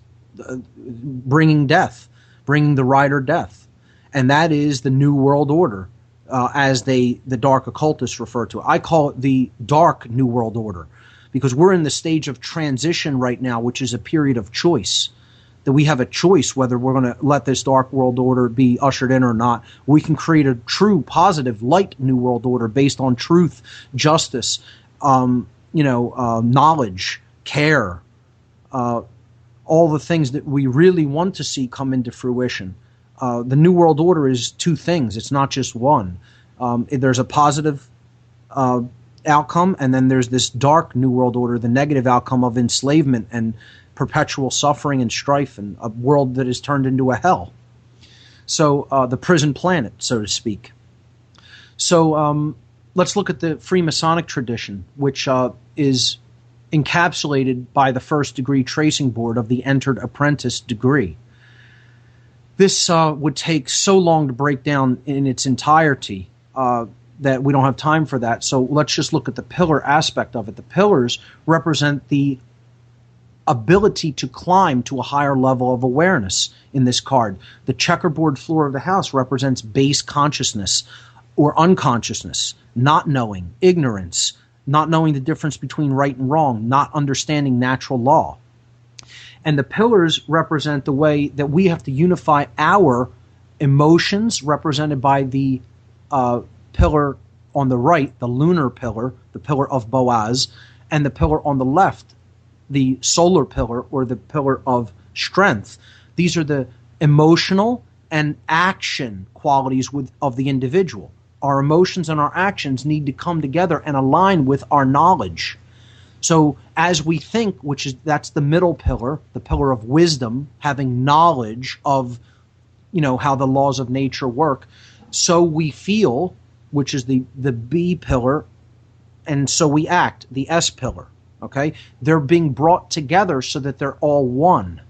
bringing death, bringing the rider death. And that is the New World Order, as the dark occultists refer to it. I call it the dark New World Order, because we're in the stage of transition right now, which is a period of choice. That we have a choice whether we're going to let this dark world order be ushered in or not. We can create a true, positive, light New World Order based on truth, justice, knowledge, care, all the things that we really want to see come into fruition. The New World Order is two things. It's not just one. There's a positive outcome, and then there's this dark New World Order, the negative outcome of enslavement and perpetual suffering and strife, and a world that is turned into a hell. So the prison planet, so to speak. So let's look at the Freemasonic tradition, which is encapsulated by the first degree tracing board of the entered apprentice degree. This would take so long to break down in its entirety that we don't have time for that. So let's just look at the pillar aspect of it. The pillars represent the ability to climb to a higher level of awareness in this card. The checkerboard floor of the house represents base consciousness or unconsciousness, not knowing, ignorance, not knowing the difference between right and wrong, not understanding natural law. And the pillars represent the way that we have to unify our emotions, represented by the pillar on the right, the lunar pillar, the pillar of Boaz, and the pillar on the left, the solar pillar, or the pillar of strength. These are the emotional and action qualities of the individual. Our emotions and our actions need to come together and align with our knowledge. So as we think, that's the middle pillar, the pillar of wisdom, having knowledge of, how the laws of nature work. So we feel, which is the B pillar, and so we act, the S pillar. Okay, they're being brought together so that they're all one.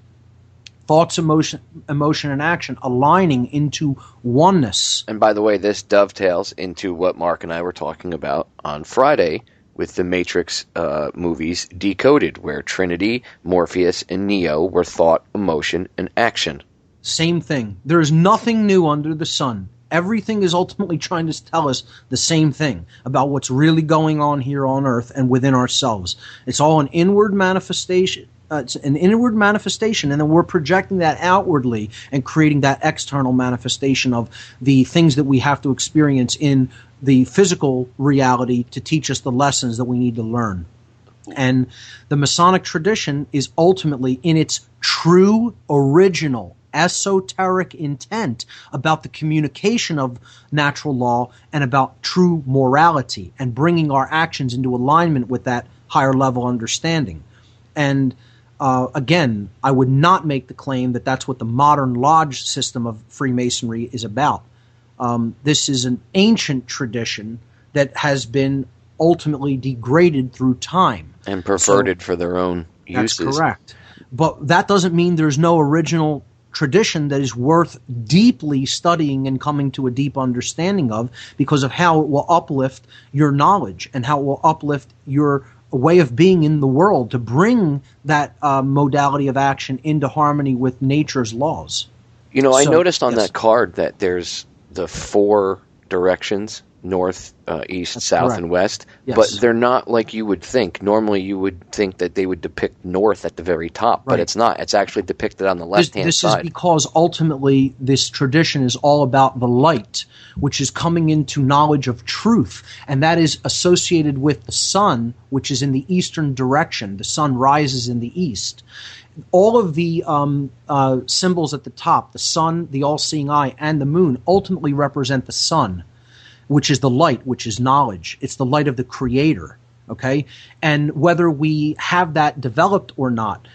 Thoughts, emotion, and action aligning into oneness. And by the way, this dovetails into what Mark and I were talking about on Friday with the Matrix movies Decoded, where Trinity, Morpheus, and Neo were thought, emotion, and action. Same thing. There is nothing new under the sun. Everything is ultimately trying to tell us the same thing about what's really going on here on Earth and within ourselves. It's all an inward manifestation. It's an inward manifestation, and then we're projecting that outwardly and creating that external manifestation of the things that we have to experience in the physical reality to teach us the lessons that we need to learn. And the Masonic tradition is ultimately, in its true, original, esoteric intent, about the communication of natural law and about true morality and bringing our actions into alignment with that higher level understanding. And again, I would not make the claim that that's what the modern lodge system of Freemasonry is about. This is an ancient tradition that has been ultimately degraded through time. And perverted for their own uses. That's correct. But that doesn't mean there's no original tradition that is worth deeply studying and coming to a deep understanding of, because of how it will uplift your knowledge and how it will uplift your way of being in the world to bring that modality of action into harmony with nature's laws. I noticed on that card that there's the 4 directions north, east, That's south, correct. and west, Yes. but they're not like you would think. Normally you would think that they would depict north at the very top, but Right. it's not. It's actually depicted on the left-hand This side. is because ultimately this tradition is all about the light, which is coming into knowledge of truth, and that is associated with the sun, which is in the eastern direction. The sun rises in the east. All of the symbols at the top, the sun, the all-seeing eye, and the moon, ultimately represent the sun, which is the light, which is knowledge. It's the light of the Creator, okay? And whether we have that developed or not,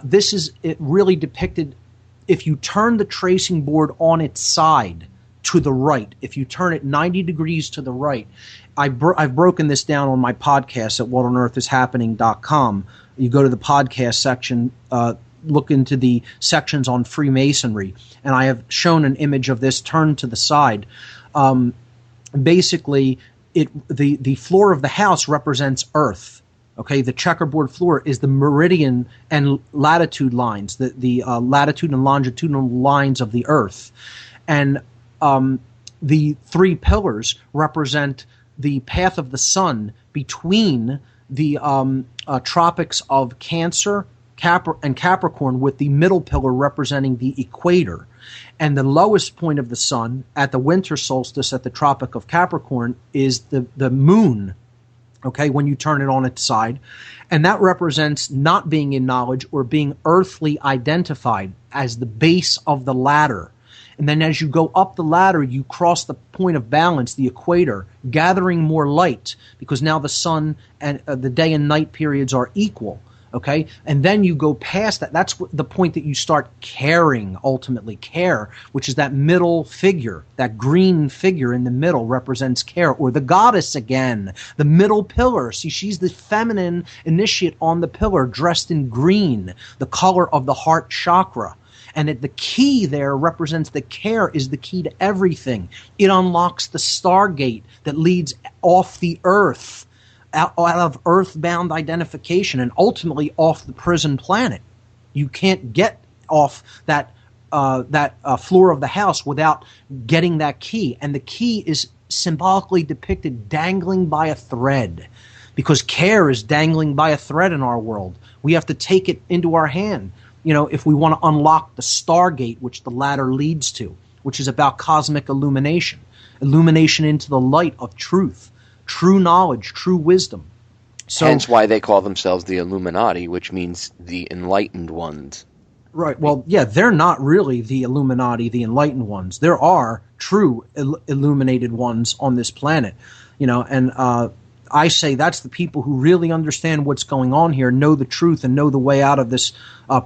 this is it really depicted. If you turn the tracing board on its side to the right, if you turn it 90 degrees to the right, I've broken this down on my podcast at whatonearthishappening.com. You go to the podcast section, look into the sections on Freemasonry, and I have shown an image of this turned to the side. Basically, the floor of the house represents Earth. Okay, the checkerboard floor is the meridian and latitude lines, the latitude and longitudinal lines of the Earth, and the three pillars represent the path of the sun between the tropics of Cancer, and Capricorn, with the middle pillar representing the equator. And the lowest point of the sun at the winter solstice at the Tropic of Capricorn is the moon, okay, when you turn it on its side. And that represents not being in knowledge or being earthly identified as the base of the ladder. And then as you go up the ladder, you cross the point of balance, the equator, gathering more light, because now the sun and the day and night periods are equal. Okay, and then you go past that. That's the point that you start caring, ultimately. Care, which is that middle figure, that green figure in the middle represents care, or the goddess again, the middle pillar. See, she's the feminine initiate on the pillar, dressed in green, the color of the heart chakra. And the key there represents the care is the key to everything. It unlocks the stargate that leads off the earth, out of earthbound identification, and ultimately off the prison planet. You can't get off that floor of the house without getting that key. And the key is symbolically depicted dangling by a thread, because care is dangling by a thread in our world. We have to take it into our hand, if we want to unlock the stargate, which the ladder leads to, which is about cosmic illumination into the light of truth. True knowledge, true wisdom. So, hence why they call themselves the Illuminati, which means the enlightened ones. Right. Well, yeah, they're not really the Illuminati, the enlightened ones. There are true illuminated ones on this planet, and I say that's the people who really understand what's going on here, know the truth, and know the way out of this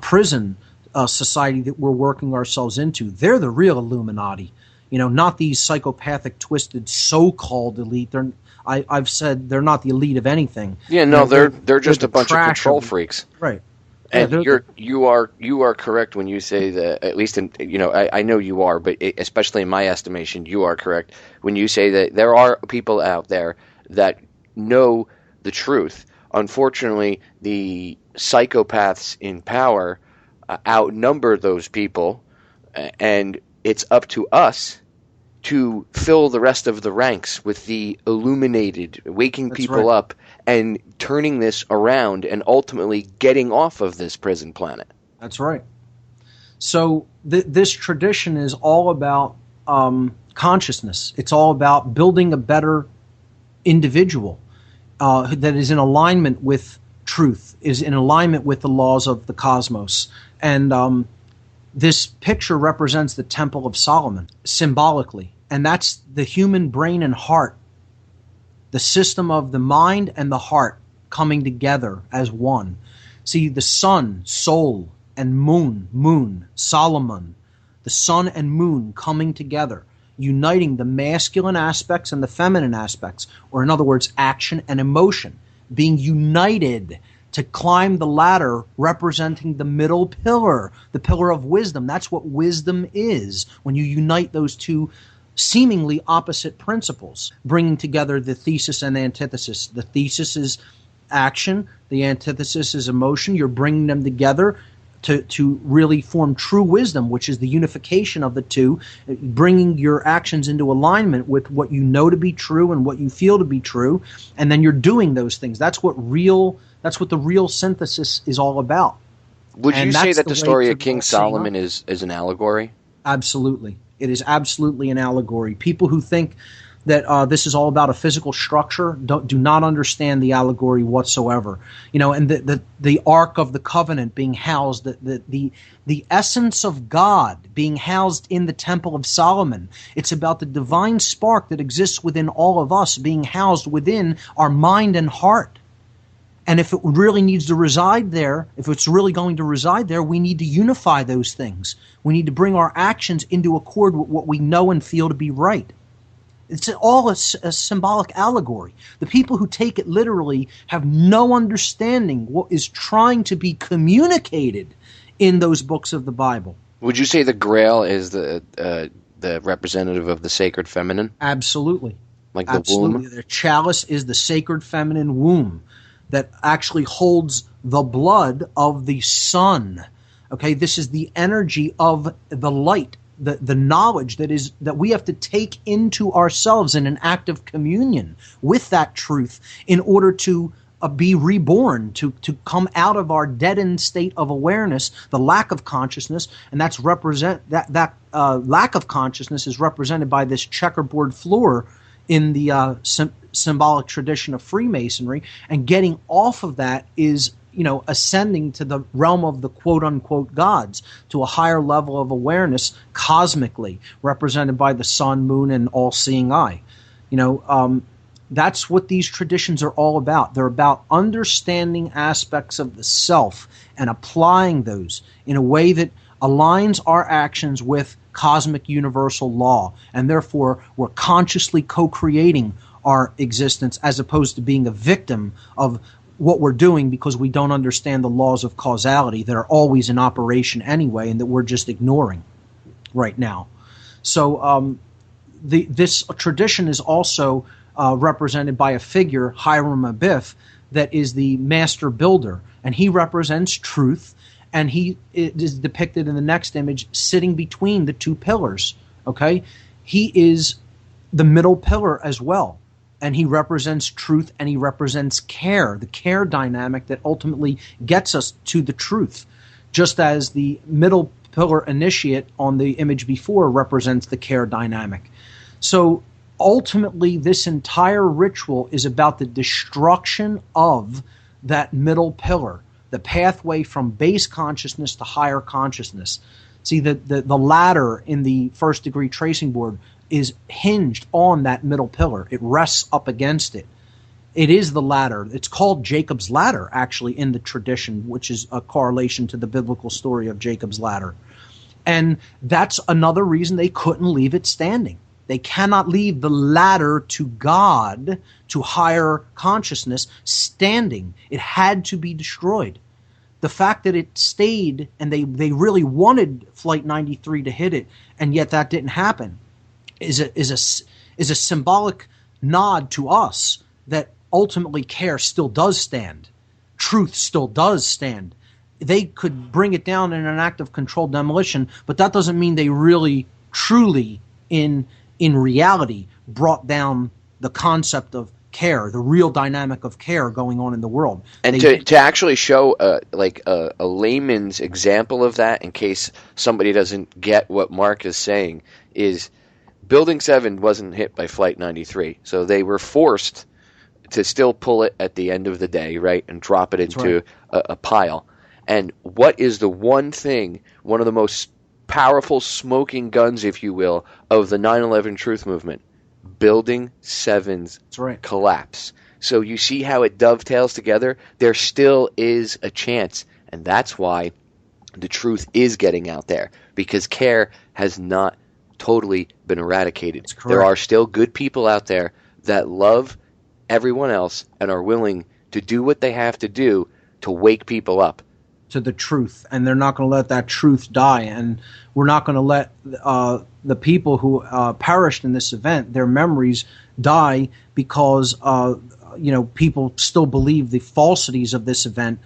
prison society that we're working ourselves into. They're the real Illuminati, not these psychopathic, twisted, so-called elite. I've said they're not the elite of anything. Yeah, no, they're just a bunch of control freaks. Right. And you are correct when you say that, at least I know you are, but especially in my estimation, you are correct when you say that there are people out there that know the truth. Unfortunately, the psychopaths in power outnumber those people, and it's up to us to fill the rest of the ranks with the illuminated, waking people up and turning this around and ultimately getting off of this prison planet. That's right. So this tradition is all about consciousness. It's all about building a better individual that is in alignment with truth, is in alignment with the laws of the cosmos. And this picture represents the Temple of Solomon, symbolically. And that's the human brain and heart, the system of the mind and the heart coming together as one. See, the sun, soul, and moon, Solomon, the sun and moon coming together, uniting the masculine aspects and the feminine aspects, or in other words, action and emotion, being united to climb the ladder, representing the middle pillar, the pillar of wisdom. That's what wisdom is, when you unite those two seemingly opposite principles, bringing together the thesis and antithesis. The thesis is action, the antithesis is emotion. You're bringing them together to really form true wisdom, which is the unification of the two, bringing your actions into alignment with what you know to be true and what you feel to be true, and then you're doing those things. That's what the real synthesis is all about. Would you say that the story of King Solomon is an allegory? Absolutely. It is absolutely an allegory. People who think that this is all about a physical structure do not understand the allegory whatsoever. And the Ark of the Covenant being housed, the essence of God being housed in the Temple of Solomon. It's about the divine spark that exists within all of us being housed within our mind and heart. And if it really needs to reside there, if it's really going to reside there, we need to unify those things. We need to bring our actions into accord with what we know and feel to be right. It's all a symbolic allegory. The people who take it literally have no understanding what is trying to be communicated in those books of the Bible. Would you say the Grail is the representative of the sacred feminine? Absolutely. Like the womb? The chalice is the sacred feminine womb that actually holds the blood of the sun. Okay, this is the energy of the light, the knowledge that we have to take into ourselves in an act of communion with that truth in order to be reborn, to come out of our deadened state of awareness, the lack of consciousness, and that lack of consciousness is represented by this checkerboard floor in the symbolic tradition of Freemasonry, and getting off of that is ascending to the realm of the quote-unquote gods, to a higher level of awareness cosmically, represented by the sun, moon, and all-seeing eye. That's what these traditions are all about. They're about understanding aspects of the self and applying those in a way that aligns our actions with cosmic universal law, and therefore we're consciously co-creating our existence as opposed to being a victim of what we're doing because we don't understand the laws of causality that are always in operation anyway and that we're just ignoring right now. So this tradition is also represented by a figure, Hiram Abiff, that is the master builder, and he represents truth, and he is depicted in the next image sitting between the two pillars. Okay, he is the middle pillar as well. And he represents truth, and he represents care, the care dynamic that ultimately gets us to the truth. Just as the middle pillar initiate on the image before represents the care dynamic. So ultimately, this entire ritual is about the destruction of that middle pillar, the pathway from base consciousness to higher consciousness. See, the ladder in the first degree tracing board is hinged on that middle pillar. It rests up against it. It is the ladder. It's called Jacob's ladder, actually, in the tradition, which is a correlation to the biblical story of Jacob's ladder. And that's another reason they couldn't leave it standing. They cannot leave the ladder to God, to higher consciousness, standing. It had to be destroyed. The fact that it stayed, and they really wanted Flight 93 to hit it, and yet that didn't happen, is a symbolic nod to us that ultimately care still does stand. Truth still does stand. They could bring it down in an act of controlled demolition, but that doesn't mean they really, truly, in reality, brought down the concept of care, the real dynamic of care going on in the world. And to actually show a layman's example of that, in case somebody doesn't get what Mark is saying, is Building 7 wasn't hit by Flight 93, so they were forced to still pull it at the end of the day, right, and drop it into a pile. And what is the one thing, one of the most powerful smoking guns, if you will, of the 9/11 truth movement? Building 7's collapse. So you see how it dovetails together? There still is a chance, and that's why the truth is getting out there, because care has not totally been eradicated. There are still good people out there that love everyone else and are willing to do what they have to do to wake people up to the truth, and they're not going to let that truth die. And we're not going to let the people who perished in this event, their memories die because people still believe the falsities of this event.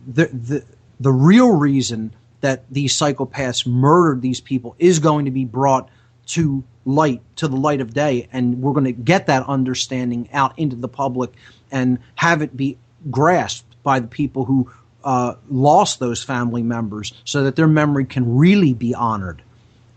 The real reason that these psychopaths murdered these people is going to be brought to the light of day, and we're going to get that understanding out into the public and have it be grasped by the people who lost those family members, so that their memory can really be honored.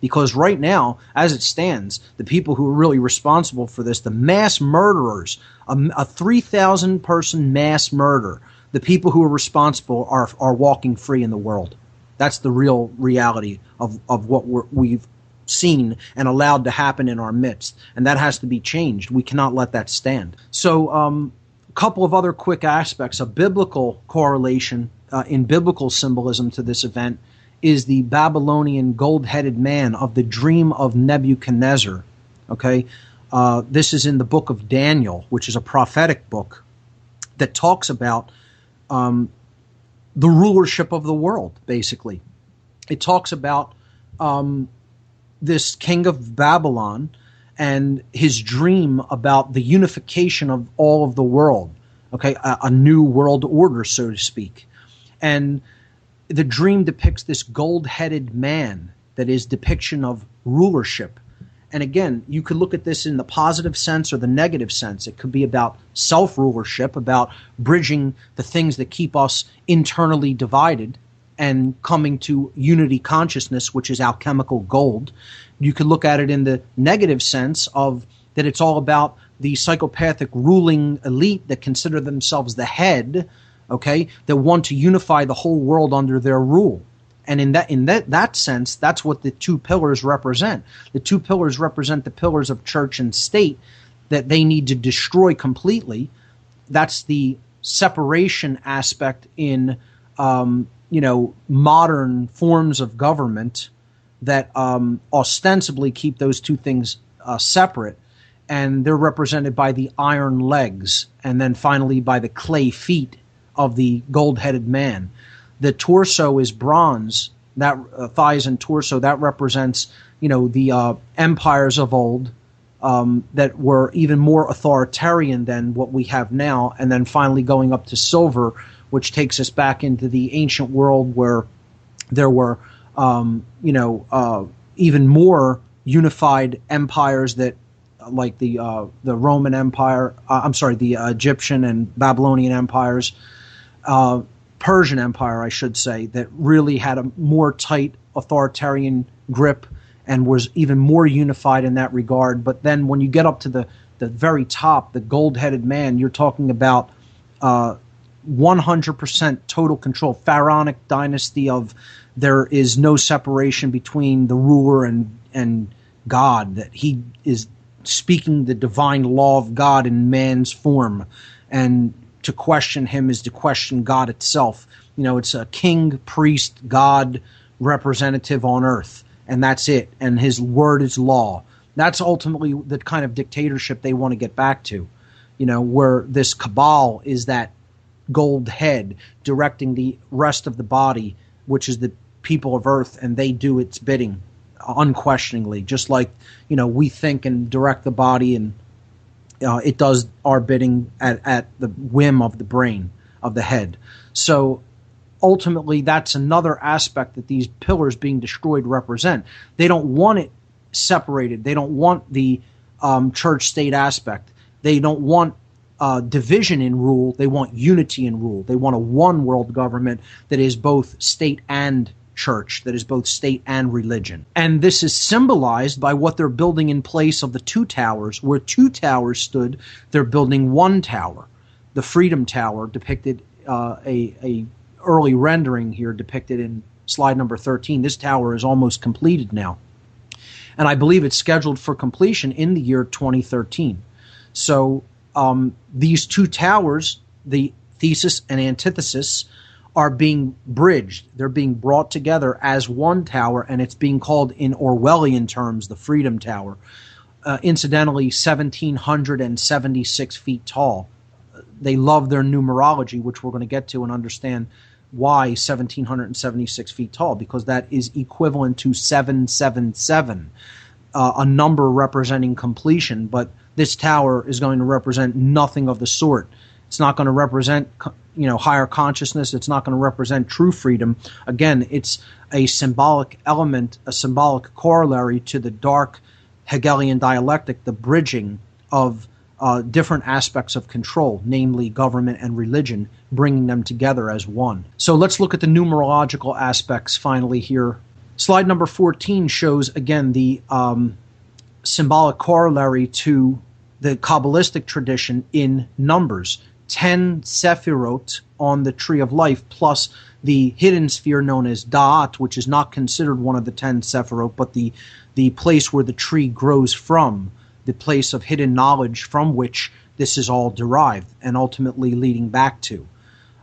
Because right now, as it stands, the people who are really responsible for this, the mass murderers, a 3,000 person mass murder, the people who are responsible are walking free in the world. That's the real reality of what we've seen and allowed to happen in our midst. And that has to be changed. We cannot let that stand. So a couple of other quick aspects. A biblical correlation in biblical symbolism to this event is the Babylonian gold-headed man of the dream of Nebuchadnezzar. Okay, this is in the book of Daniel, which is a prophetic book that talks about the rulership of the world, basically. It talks about this king of Babylon and his dream about the unification of all of the world, okay, a new world order, so to speak. And the dream depicts this gold-headed man that is depiction of rulership. And again, you could look at this in the positive sense or the negative sense. It could be about self-rulership, about bridging the things that keep us internally divided and coming to unity consciousness, which is alchemical gold. You could look at it in the negative sense of that it's all about the psychopathic ruling elite that consider themselves the head, okay, that want to unify the whole world under their rule. And in that sense, that's what the two pillars represent. The two pillars represent the pillars of church and state that they need to destroy completely. That's the separation aspect in modern forms of government that ostensibly keep those two things separate. And they're represented by the iron legs and then finally by the clay feet of the gold-headed man. The torso is bronze, that thighs and torso, that represents, the empires of old that were even more authoritarian than what we have now, and then finally going up to silver, which takes us back into the ancient world where there were, even more unified empires that, like the Roman Empire, the Egyptian and Babylonian empires, Persian Empire, I should say, that really had a more tight authoritarian grip and was even more unified in that regard. But then when you get up to the very top, the gold-headed man, you're talking about 100% total control, pharaonic dynasty of there is no separation between the ruler and God, that he is speaking the divine law of God in man's form, and to question him is to question God itself. It's a king, priest, God representative on earth, and that's it. And his word is law. That's ultimately the kind of dictatorship they want to get back to, where this cabal is that gold head directing the rest of the body, which is the people of earth, and they do its bidding unquestioningly, just like, we think and direct the body, and it does our bidding at the whim of the brain, of the head. So ultimately, that's another aspect that these pillars being destroyed represent. They don't want it separated. They don't want the church-state aspect. They don't want division in rule. They want unity in rule. They want a one world government that is both state and church, that is both state and religion. And this is symbolized by what they're building in place of the two towers. Where two towers stood, they're building one tower. The Freedom Tower, depicted a early rendering here, depicted in slide number 13. This tower is almost completed now, and I believe it's scheduled for completion in the year 2013. So these two towers, the thesis and antithesis, are being bridged. They're being brought together as one tower, and it's being called in Orwellian terms the Freedom Tower. Incidentally, 1,776 feet tall. They love their numerology, which we're going to get to and understand why 1,776 feet tall, because that is equivalent to 777, a number representing completion. But this tower is going to represent nothing of the sort. It's not going to represent higher consciousness. It's not going to represent true freedom. Again, it's a symbolic element, a symbolic corollary to the dark Hegelian dialectic, the bridging of different aspects of control, namely government and religion, bringing them together as one. So let's look at the numerological aspects finally here. Slide number 14 shows, again, the symbolic corollary to the Kabbalistic tradition in numbers. 10 Sephirot on the Tree of Life, plus the hidden sphere known as Da'at, which is not considered one of the 10 Sephirot, but the place where the tree grows from, the place of hidden knowledge from which this is all derived and ultimately leading back to.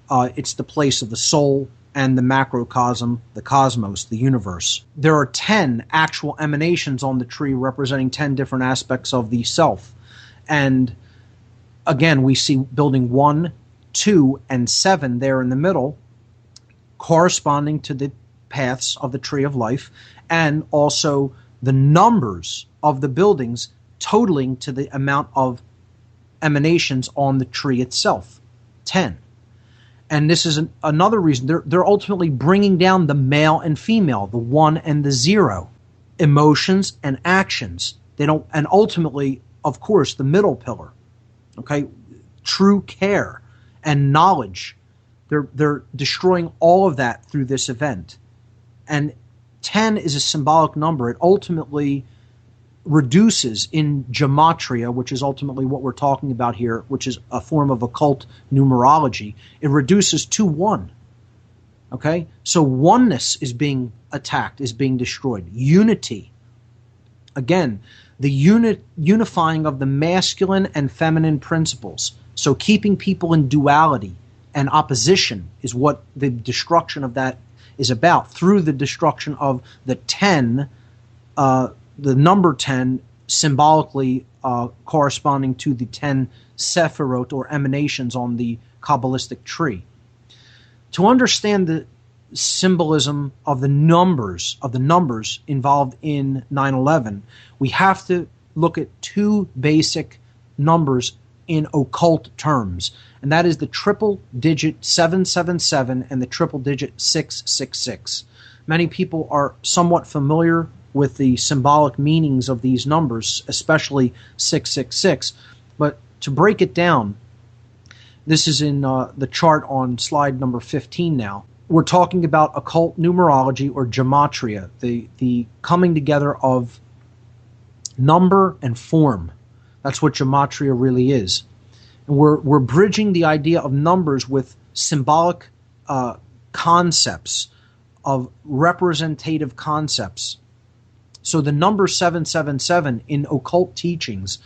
It's the place of the soul and the macrocosm, the cosmos, the universe. There are 10 actual emanations on the tree representing 10 different aspects of the self. And again, we see building 1, 2, and 7 there in the middle, corresponding to the paths of the Tree of Life, and also the numbers of the buildings totaling to the amount of emanations on the tree itself, 10. And this is another reason. They're ultimately bringing down the male and female, the 1 and the 0, emotions and actions. And ultimately, of course, the middle pillar. Okay, true care and knowledge. They're destroying all of that through this event. And 10 is a symbolic number. It ultimately reduces in gematria, which is ultimately what we're talking about here, which is a form of occult numerology. It reduces to 1. Okay? So oneness is being attacked, is being destroyed. Unity. Again, the unifying of the masculine and feminine principles. So keeping people in duality and opposition is what the destruction of that is about, through the destruction of the 10, the number 10 symbolically corresponding to the 10 Sephirot or emanations on the Kabbalistic tree. To understand the symbolism of the numbers involved in 9/11, we have to look at two basic numbers in occult terms, and that is the triple digit 777 and the triple digit 666. Many people are somewhat familiar with the symbolic meanings of these numbers, especially 666, but to break it down, this is in the chart on slide number 15 now. We're talking about occult numerology or gematria, the coming together of number and form. That's what gematria really is. And we're bridging the idea of numbers with symbolic concepts, of representative concepts. So the number 777 in occult teachings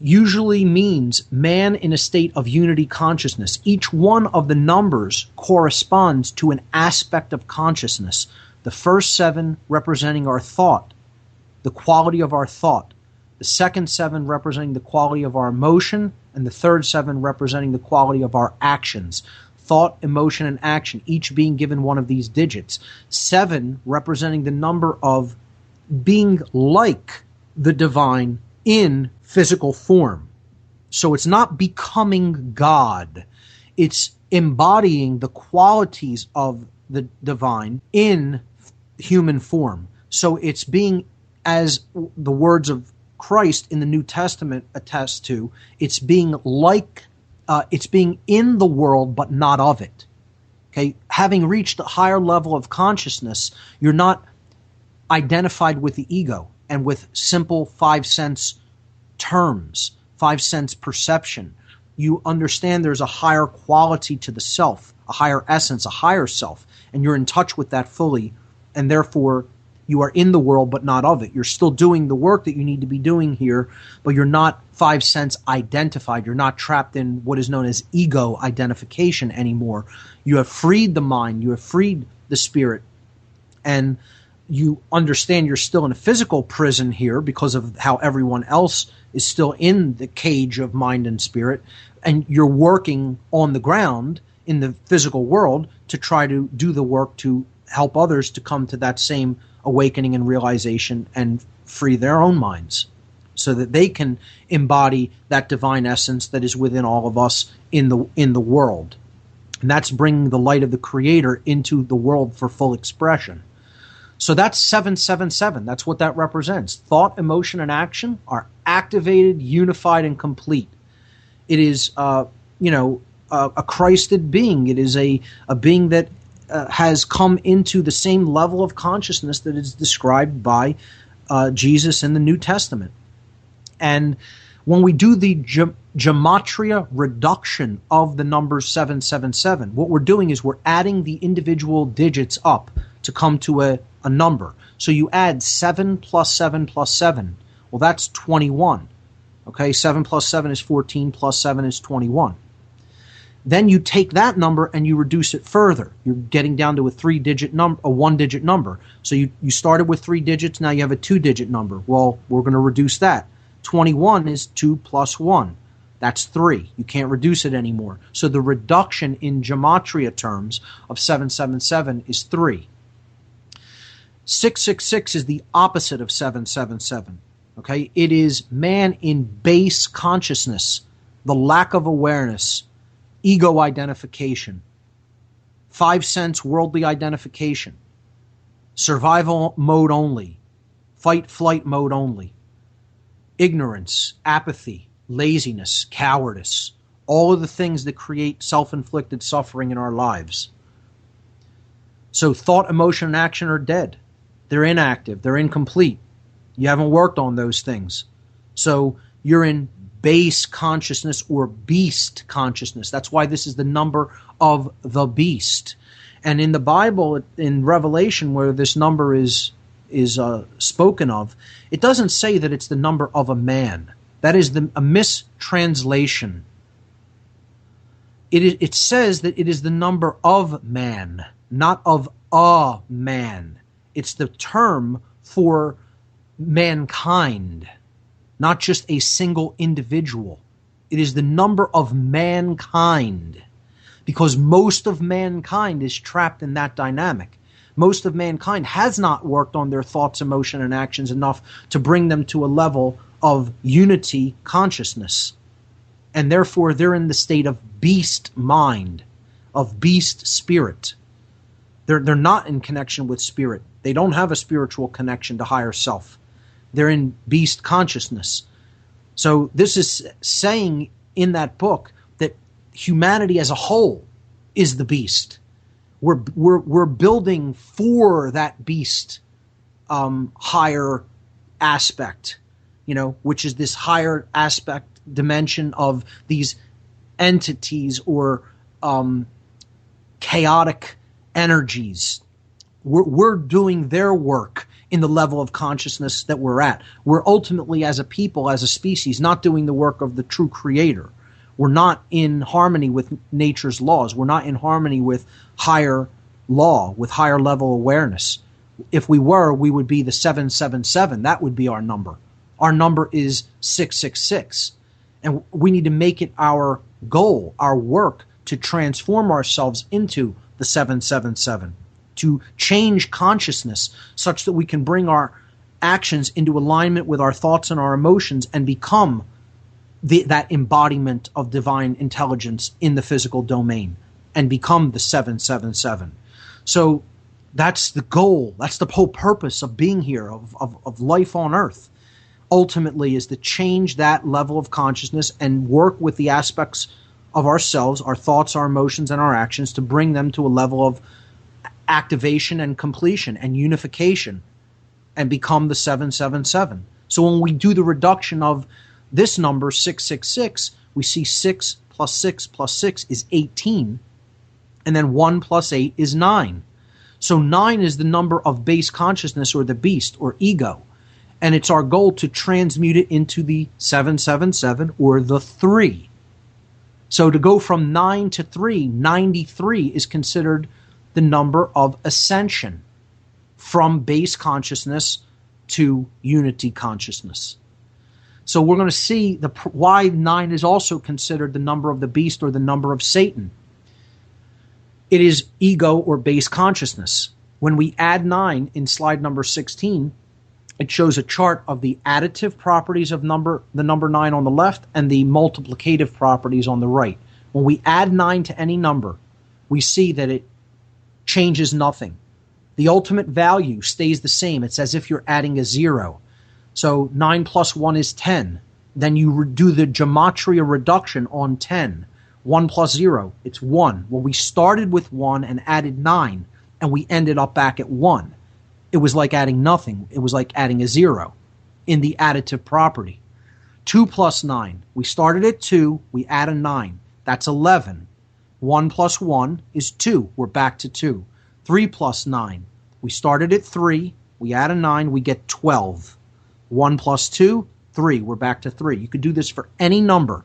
usually means man in a state of unity consciousness. Each one of the numbers corresponds to an aspect of consciousness. The first 7 representing our thought, the quality of our thought. The second 7 representing the quality of our emotion, and the third 7 representing the quality of our actions. Thought, emotion, and action, each being given one of these digits. 7 representing the number of being like the divine in physical form. So it's not becoming God. It's embodying the qualities of the divine in human form. So it's being, as the words of Christ in the New Testament attest to, it's being like, it's being in the world but not of it. Okay, having reached a higher level of consciousness, you're not identified with the ego and with simple 5 sense terms, 5 sense perception. You understand there's a higher quality to the self, a higher essence, a higher self, and you're in touch with that fully, and therefore you are in the world but not of it. You're still doing the work that you need to be doing here, but you're not 5 sense identified. You're not trapped in what is known as ego identification anymore. You have freed the mind, you have freed the spirit, and you understand you're still in a physical prison here because of how everyone else is still in the cage of mind and spirit, and you're working on the ground in the physical world to try to do the work to help others to come to that same awakening and realization and free their own minds so that they can embody that divine essence that is within all of us in the world. And that's bringing the light of the Creator into the world for full expression. So that's 777. That's what that represents. Thought, emotion, and action are activated, unified, and complete. It is, a Christed being. It is a being that has come into the same level of consciousness that is described by Jesus in the New Testament. And when we do the gematria reduction of the number 777, what we're doing is we're adding the individual digits up to come to a number. So you add 7 plus 7 plus 7. Well, that's 21. Okay, 7 plus 7 is 14, plus 7 is 21. Then you take that number and you reduce it further. You're getting down to a 3-digit number, a 1-digit number. So you started with 3 digits, now you have a 2-digit number. Well, we're going to reduce that. 21 is 2 plus 1. That's 3. You can't reduce it anymore. So the reduction in gematria terms of 777 is 3. 666 is the opposite of 777. Okay? It is man in base consciousness, the lack of awareness, ego identification, 5 sense worldly identification, survival mode only, fight flight mode only, ignorance, apathy, laziness, cowardice, all of the things that create self-inflicted suffering in our lives. So thought, emotion, and action are dead. They're inactive. They're incomplete. You haven't worked on those things. So you're in base consciousness or beast consciousness. That's why this is the number of the beast. And in the Bible, in Revelation, where this number is spoken of, it doesn't say that it's the number of a man. That is a mistranslation. It says that it is the number of man, not of a man. It's the term for mankind, not just a single individual. It is the number of mankind, because most of mankind is trapped in that dynamic. Most of mankind has not worked on their thoughts, emotion, and actions enough to bring them to a level of unity consciousness. And therefore, they're in the state of beast mind, of beast spirit. They're not in connection with spirit. They don't have a spiritual connection to higher self. They're in beast consciousness. So this is saying in that book that humanity as a whole is the beast. We're building for that beast higher aspect, which is this higher aspect dimension of these entities or chaotic energies. We're doing their work in the level of consciousness that we're at. We're ultimately, as a people, as a species, not doing the work of the true Creator. We're not in harmony with nature's laws. We're not in harmony with higher law, with higher level awareness. If we were, we would be the 777. That would be our number. Our number is 666. And we need to make it our goal, our work, to transform ourselves into the 777. To change consciousness such that we can bring our actions into alignment with our thoughts and our emotions and become that embodiment of divine intelligence in the physical domain and become the 777. So that's the goal. That's the whole purpose of being here, of life on earth. Ultimately is to change that level of consciousness and work with the aspects of ourselves, our thoughts, our emotions, and our actions to bring them to a level of activation and completion and unification and become the 777. So when we do the reduction of this number, 666, we see 6 plus 6 plus 6 is 18, and then 1 plus 8 is 9. So 9 is the number of base consciousness or the beast or ego, and it's our goal to transmute it into the 777 or the 3. So to go from 9 to 3, 93 is considered the number of ascension from base consciousness to unity consciousness. So we're going to see why 9 is also considered the number of the beast or the number of Satan. It is ego or base consciousness. When we add 9 in slide number 16, it shows a chart of the additive properties of the number 9 on the left and the multiplicative properties on the right. When we add 9 to any number, we see that it changes nothing. The ultimate value stays the same. It's as if you're adding a 0. So 9 plus 1 is 10. Then you do the gematria reduction on 10. 1 plus 0, it's 1. Well, we started with 1 and added 9, and we ended up back at 1. It was like adding nothing. It was like adding a 0 in the additive property. 2 plus 9, we started at 2, we add a 9. That's 11. 1 plus 1 is 2. We're back to 2. 3 plus 9, we started at 3, we add a 9, we get 12. 1 plus 2, 3. We're back to 3. You could do this for any number,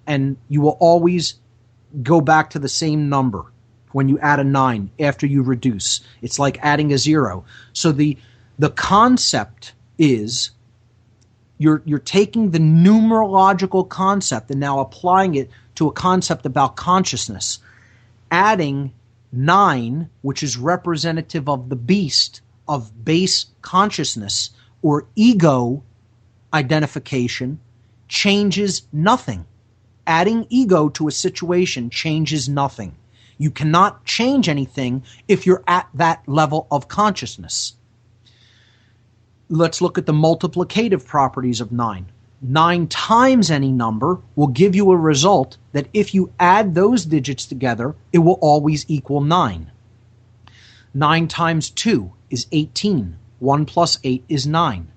and you will always go back to the same number when you add a 9 after you reduce. It's like adding a 0. So the concept is you're taking the numerological concept and now applying it to a concept about consciousness, adding 9, which is representative of the beast of base consciousness or ego identification, changes nothing. Adding ego to a situation changes nothing. You cannot change anything if you're at that level of consciousness. Let's look at the multiplicative properties of 9. 9 times any number will give you a result that if you add those digits together, it will always equal 9. 9 times 2 is 18. 1 plus 8 is 9.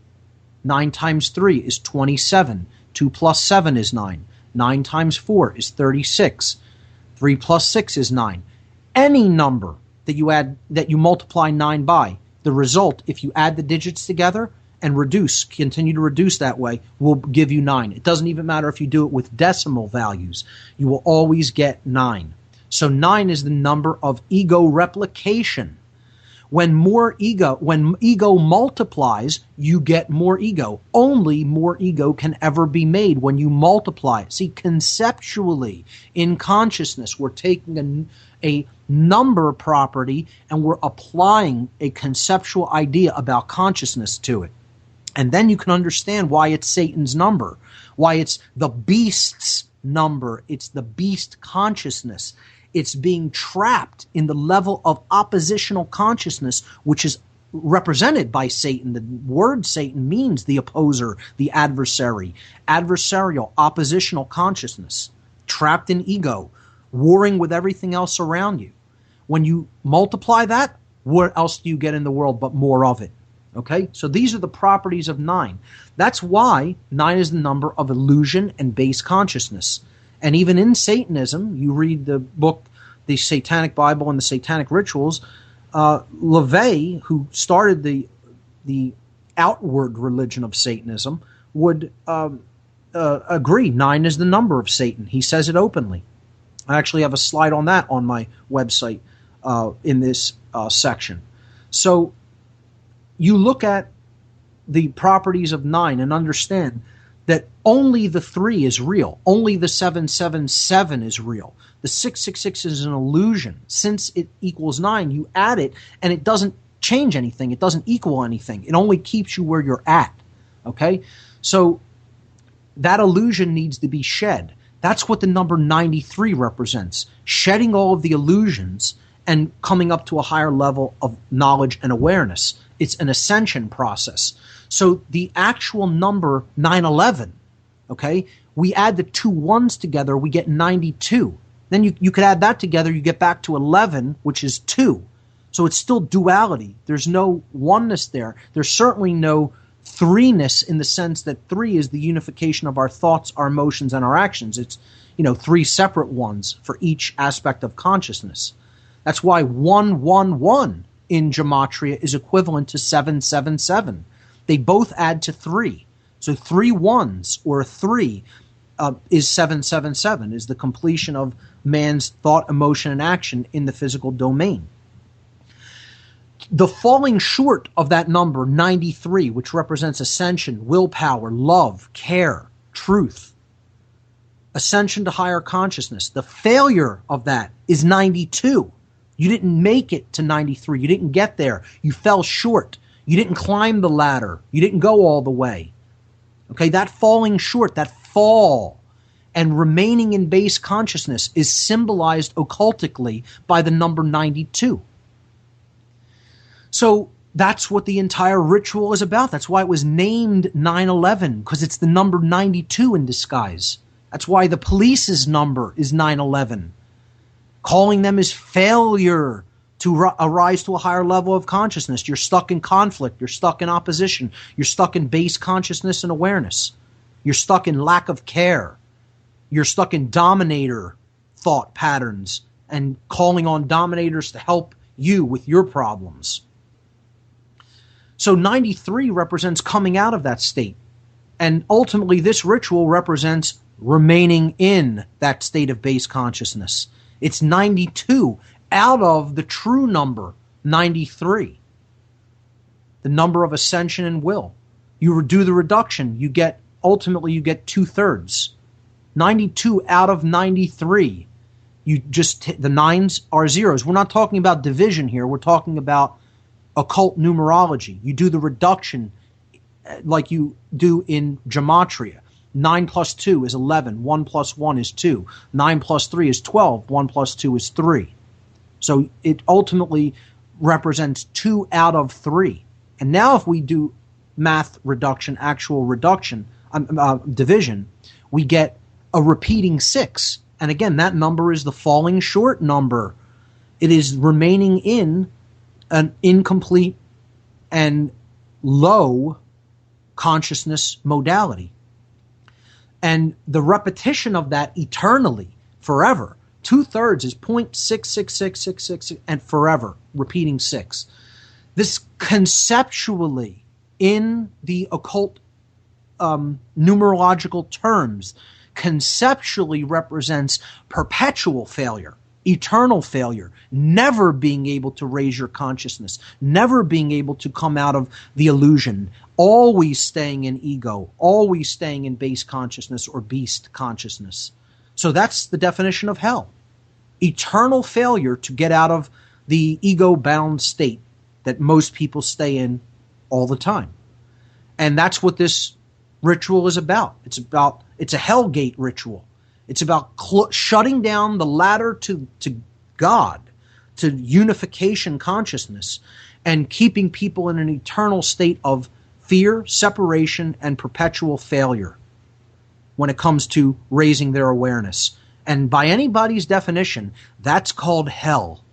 9 times 3 is 27. 2 plus 7 is 9. 9 times 4 is 36. 3 plus 6 is 9. Any number that you add, that you multiply 9 by, the result, if you add the digits together and reduce, continue to reduce that way, will give you 9. It doesn't even matter if you do it with decimal values. You will always get 9. So 9 is the number of ego replication. When ego multiplies, you get more ego. Only more ego can ever be made when you multiply. See, conceptually, in consciousness, we're taking a number property and we're applying a conceptual idea about consciousness to it. And then you can understand why it's Satan's number, why it's the beast's number, it's the beast consciousness. It's being trapped in the level of oppositional consciousness, which is represented by Satan. The word Satan means the opposer, the adversary, adversarial, oppositional consciousness, trapped in ego, warring with everything else around you. When you multiply that, what else do you get in the world but more of it? Okay, so these are the properties of 9. That's why 9 is the number of illusion and base consciousness. And even in Satanism, you read the book, the Satanic Bible and the Satanic Rituals, LaVey, who started the outward religion of Satanism, would agree 9 is the number of Satan. He says it openly. I actually have a slide on that on my website in this section. So you look at the properties of 9 and understand that only the 3 is real. Only the 777 is real. The 666 is an illusion. Since it equals 9, you add it, and it doesn't change anything. It doesn't equal anything. It only keeps you where you're at. Okay? So that illusion needs to be shed. That's what the number 93 represents. Shedding all of the illusions and coming up to a higher level of knowledge and awareness. It's an ascension process. So the actual number 911, okay, we add the 2 ones together, we get 92. Then you could add that together, you get back to 11, which is 2. So it's still duality. There's no oneness there. There's certainly no threeness in the sense that 3 is the unification of our thoughts, our emotions, and our actions. It's, 3 separate ones for each aspect of consciousness. That's why 111 in gematria is equivalent to 777. They both add to 3. So 3 ones or 3 is 777, is the completion of man's thought, emotion, and action in the physical domain. The falling short of that number, 93, which represents ascension, willpower, love, care, truth, ascension to higher consciousness, the failure of that is 92. You didn't make it to 93. You didn't get there. You fell short. You didn't climb the ladder. You didn't go all the way. Okay, that falling short, that fall, And remaining in base consciousness is symbolized occultically by the number 92. So that's what the entire ritual is about. That's why it was named 9/11, because it's the number 92 in disguise. That's why the police's number is 9/11. Calling them is failure to arise to a higher level of consciousness. You're stuck in conflict. You're stuck in opposition. You're stuck in base consciousness and awareness. You're stuck in lack of care. You're stuck in dominator thought patterns and calling on dominators to help you with your problems. So 93 represents coming out of that state. And ultimately, this ritual represents remaining in that state of base consciousness. It's 92 out of the true number, 93. The number of ascension and will. You do the reduction, ultimately you get 2/3. 92 out of 93. The nines are zeros. We're not talking about division here. We're talking about occult numerology. You do the reduction like you do in gematria. 9 plus 2 is 11. 1 plus 1 is 2. 9 plus 3 is 12. 1 plus 2 is 3. So it ultimately represents 2 out of 3. And now if we do math reduction, actual reduction, division, we get a repeating 6. And again, that number is the falling short number. It is remaining in an incomplete and low consciousness modality. And the repetition of that eternally, forever, 2/3 is 0.66666 and forever, repeating 6. This conceptually, in the occult numerological terms, conceptually represents perpetual failure, eternal failure, never being able to raise your consciousness, never being able to come out of the illusion, always staying in ego, always staying in base consciousness or beast consciousness. So that's the definition of hell. Eternal failure to get out of the ego-bound state that most people stay in all the time. And that's what this ritual is about. It's a Hellgate ritual. It's about shutting down the ladder to God, to unification consciousness, and keeping people in an eternal state of fear, separation, and perpetual failure when it comes to raising their awareness. And by anybody's definition, that's called hell.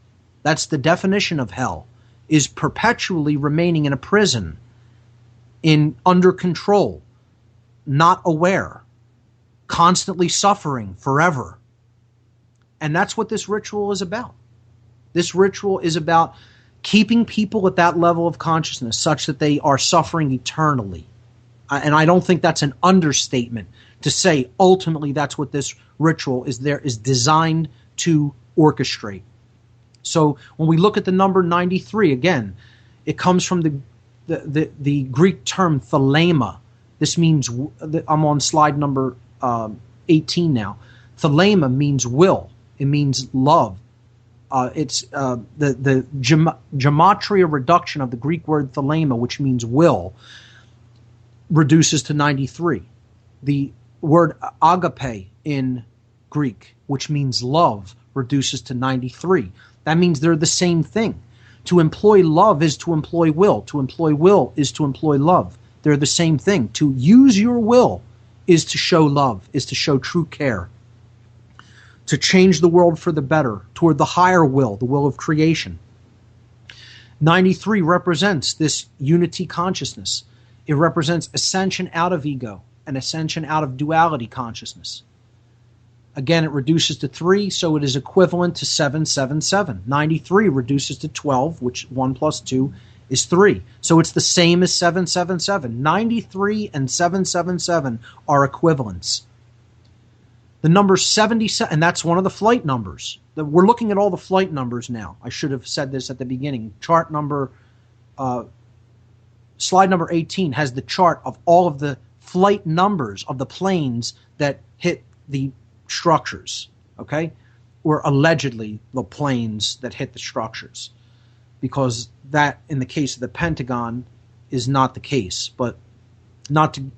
That's the definition of hell, is perpetually remaining in a prison, under control, not aware, constantly suffering forever. And that's what this ritual is about. This ritual is about keeping people at that level of consciousness such that they are suffering eternally. And I don't think that's an understatement to say ultimately that's what this ritual is designed to orchestrate. So when we look at the number 93, again, it comes from the Greek term thelema. This means, I'm on slide number 18 now. Thelema means will. It means love. It's the gematria reduction of the Greek word thelema, which means will, reduces to 93. The word agape in Greek, which means love, reduces to 93. That means they're the same thing. To employ love is to employ will. To employ will is to employ love. They're the same thing. To use your will is to show love, is to show true care. To change the world for the better, toward the higher will, the will of creation. 93 represents this unity consciousness. It represents ascension out of ego and ascension out of duality consciousness. Again, it reduces to 3, so it is equivalent to 777. 93 reduces to 12, which 1 plus 2 is 3. So it's the same as 777. 93 and 777 are equivalents. The number 77, and that's one of the flight numbers. We're looking at all the flight numbers now. I should have said this at the beginning. Slide number 18 has the chart of all of the flight numbers of the planes that hit the structures, okay? Or allegedly the planes that hit the structures. Because that, in the case of the Pentagon, is not the case. But not to,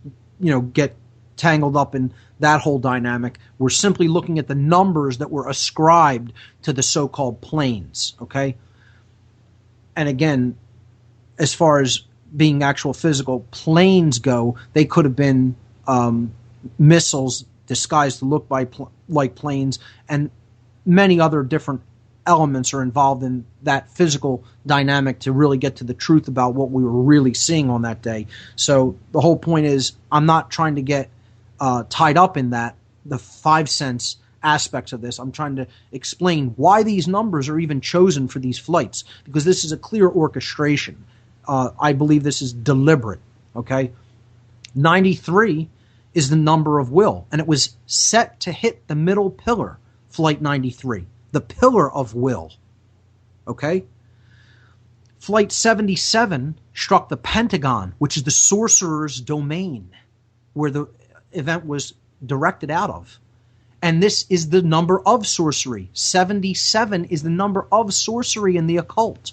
get tangled up in that whole dynamic. We're simply looking at the numbers that were ascribed to the so-called planes, okay? And again, as far as being actual physical planes go, they could have been missiles disguised to look like planes, and many other different elements are involved in that physical dynamic to really get to the truth about what we were really seeing on that day. So the whole point is, I'm not trying to get tied up in that, the 5 sense aspects of this. I'm trying to explain why these numbers are even chosen for these flights, because this is a clear orchestration. I believe this is deliberate, okay? 93 is the number of will, and it was set to hit the middle pillar, Flight 93, the pillar of will, okay? Flight 77 struck the Pentagon, which is the sorcerer's domain, where the event was directed out of. And this is the number of sorcery. 77 is the number of sorcery in the occult.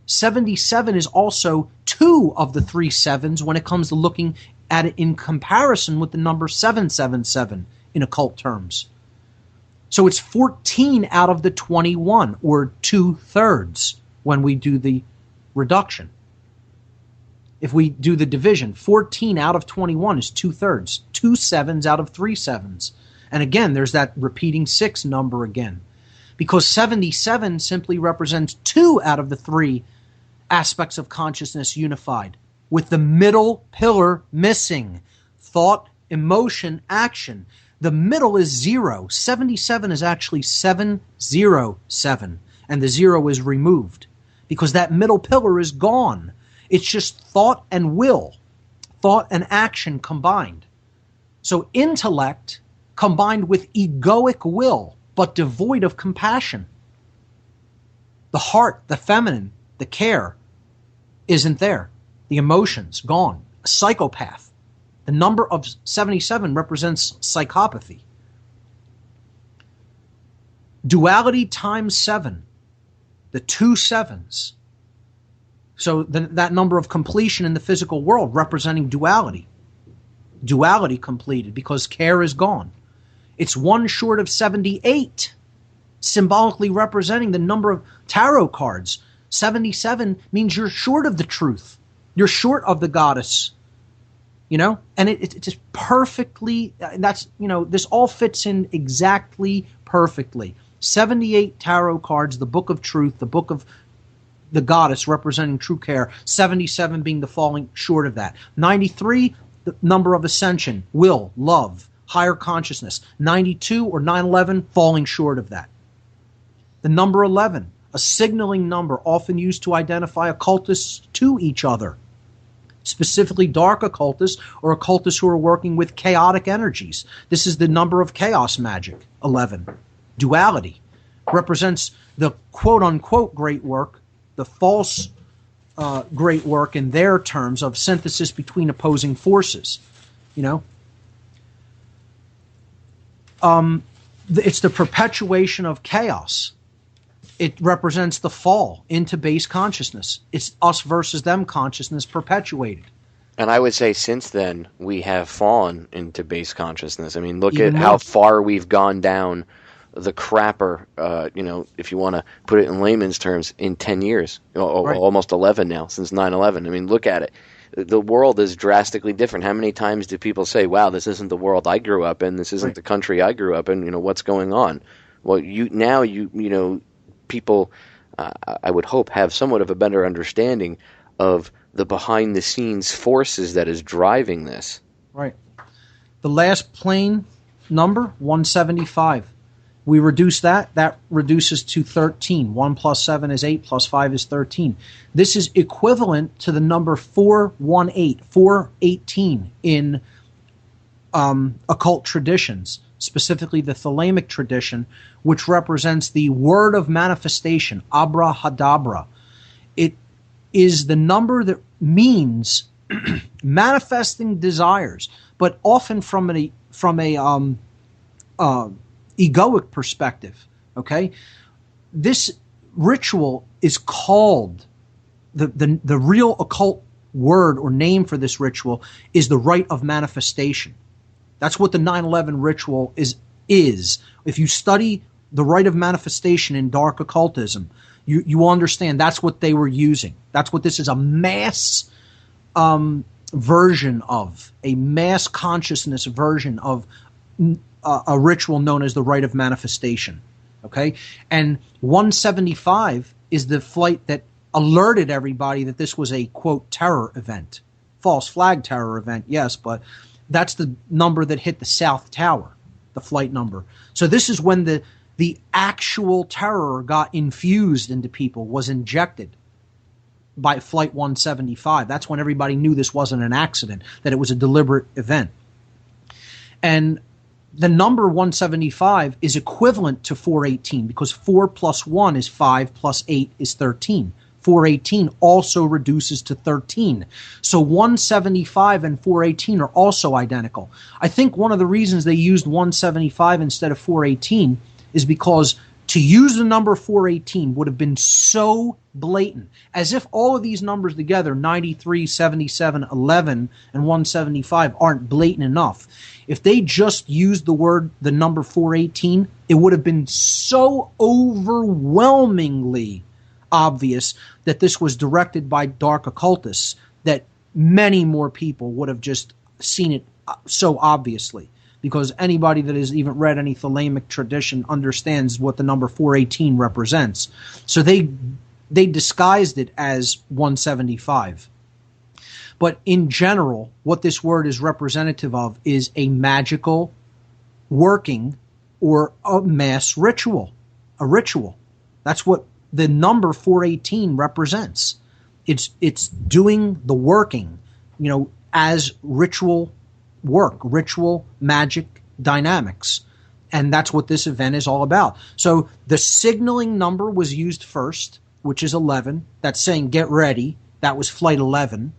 77 is also 2 of the 3 sevens when it comes to looking at it in comparison with the number 777 in occult terms. So it's 14 out of the 21, or 2/3 when we do the reduction. If we do the division, 14 out of 21 is 2/3. 2 sevens out of 3 sevens. And again, there's that repeating 6 number again. Because 77 simply represents 2 out of the 3 aspects of consciousness unified, with the middle pillar missing. Thought, emotion, action. The middle is 0. 77 is actually 707. And the 0 is removed. Because that middle pillar is gone. It's just thought and will, thought and action combined. So intellect combined with egoic will, but devoid of compassion. The heart, the feminine, the care isn't there. The emotions, gone. A psychopath. The number of 77 represents psychopathy. Duality times 7, the 2 sevens. So that number of completion in the physical world representing duality. Duality completed because care is gone. It's 1 short of 78, symbolically representing the number of tarot cards. 77 means you're short of the truth. You're short of the goddess. You know? And it just perfectly, that's, you know, this all fits in exactly perfectly. 78 tarot cards, the book of truth, the book of the goddess representing true care, 77 being the falling short of that. 93, the number of ascension, will, love, higher consciousness. 92 or 911, falling short of that. The number 11, a signaling number often used to identify occultists to each other, specifically dark occultists or occultists who are working with chaotic energies. This is the number of chaos magic, 11. Duality represents the quote-unquote great work, the false great work in their terms of synthesis between opposing forces. You know? It's the perpetuation of chaos. It represents the fall into base consciousness. It's us versus them consciousness perpetuated. And I would say since then, we have fallen into base consciousness. I mean, look Even at more. how far we've gone down the crapper, you know, if you want to put it in layman's terms, in 10 years, Right. almost 11 now, since 9/11. I mean, look at it. The world is drastically different. How many times do people say, wow, this isn't the world I grew up in, this isn't Right. the country I grew up in, you know, what's going on? Well, you know, people, I would hope, have somewhat of a better understanding of the behind-the-scenes forces that is driving this. Right. The last plane number, 175. We reduce that. That reduces to 13. 1 plus 7 is 8, plus 5 is 13. This is equivalent to the number 418, 418 in occult traditions, specifically the Thelemic tradition, which represents the word of manifestation, abrahadabra. It is the number that means manifesting desires, but often from a egoic perspective. Okay, this ritual is called the real occult word or name for this ritual is the rite of manifestation. That's what the 9/11 ritual is. If you study the rite of manifestation in dark occultism, you understand that's what they were using. That's what this is, a mass version of, a mass consciousness version of a ritual known as the rite of manifestation. Okay? And 175 is the flight that alerted everybody that this was a, quote, terror event. False flag terror event, yes, but that's the number that hit the South Tower, the flight number. So this is when the actual terror got infused into people, was injected by Flight 175. That's when everybody knew this wasn't an accident, that it was a deliberate event. And the number 175 is equivalent to 418 because 4 plus 1 is 5 plus 8 is 13. 418 also reduces to 13. So 175 and 418 are also identical. I think one of the reasons they used 175 instead of 418 is because to use the number 418 would have been so blatant, as if all of these numbers together, 93, 77, 11, and 175, aren't blatant enough. If they just used the number 418, it would have been so overwhelmingly obvious that this was directed by dark occultists that many more people would have just seen it so obviously. Because anybody that has even read any Thelemic tradition understands what the number 418 represents. So they disguised it as 175. But in general, what this word is representative of is a magical working or a mass ritual. A ritual. That's what the number 418 represents. It's doing the working, as ritual work, ritual magic dynamics. And that's what this event is all about. So the signaling number was used first, which is 11. That's saying get ready. That was flight 11.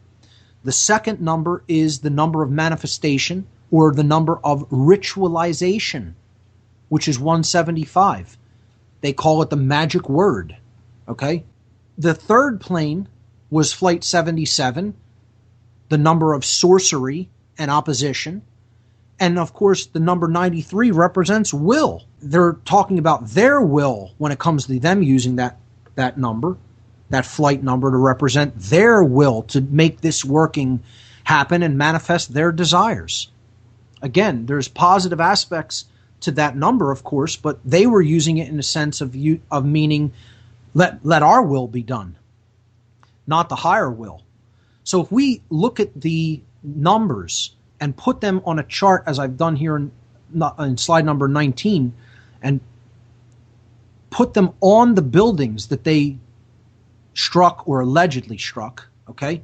The second number is the number of manifestation or the number of ritualization, which is 175. They call it the magic word. Okay? The third plane was flight 77, the number of sorcery and opposition. And of course, the number 93 represents will. They're talking about their will when it comes to them using that number, that flight number, to represent their will to make this working happen and manifest their desires. Again, there's positive aspects to that number, of course, but they were using it in a sense of meaning, let our will be done, not the higher will. So if we look at the numbers and put them on a chart, as I've done here in slide number 19, and put them on the buildings that they struck or allegedly struck, okay?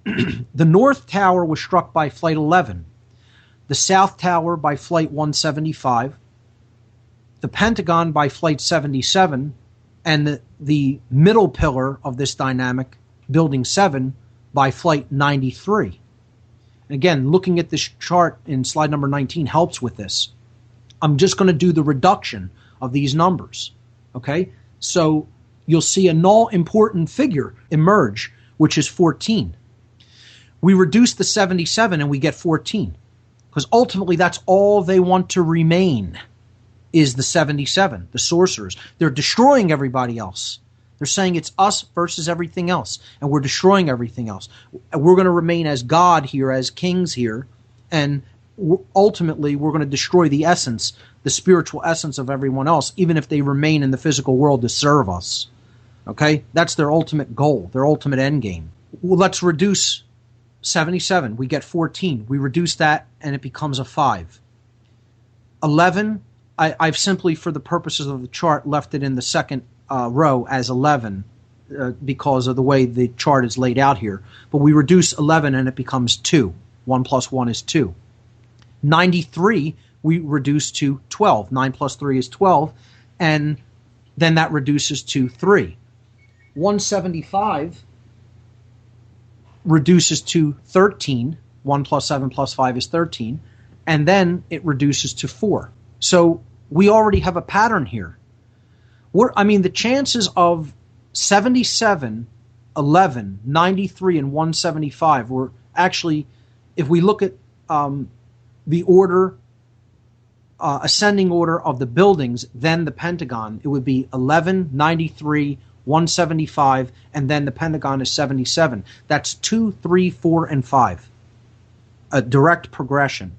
The North Tower was struck by Flight 11, the South Tower by Flight 175, the Pentagon by Flight 77, and the middle pillar of this dynamic, Building 7, by Flight 93. And again, looking at this chart in slide number 19 helps with this. I'm just going to do the reduction of these numbers. Okay? So you'll see an all-important figure emerge, which is 14. We reduce the 77 and we get 14. Because ultimately that's all they want to remain is the 77, the sorcerers. They're destroying everybody else. They're saying it's us versus everything else, and we're destroying everything else. We're going to remain as God here, as kings here, and ultimately we're going to destroy the essence, the spiritual essence of everyone else, even if they remain in the physical world to serve us. Okay? That's their ultimate goal, their ultimate end game. Well, let's reduce 77. We get 14. We reduce that, and it becomes a 5. 11, I've simply, for the purposes of the chart, left it in the second row as 11 because of the way the chart is laid out here. But we reduce 11 and it becomes 2. 1 plus 1 is 2. 93 we reduce to 12. 9 plus 3 is 12. And then that reduces to 3. 175 reduces to 13. 1 plus 7 plus 5 is 13. And then it reduces to 4. So we already have a pattern here. The chances of 77, 11, 93, and 175 were actually, if we look at the order, ascending order of the buildings, then the Pentagon, it would be 11, 93, 175, and then the Pentagon is 77. That's 2, 3, 4, and 5. A direct progression.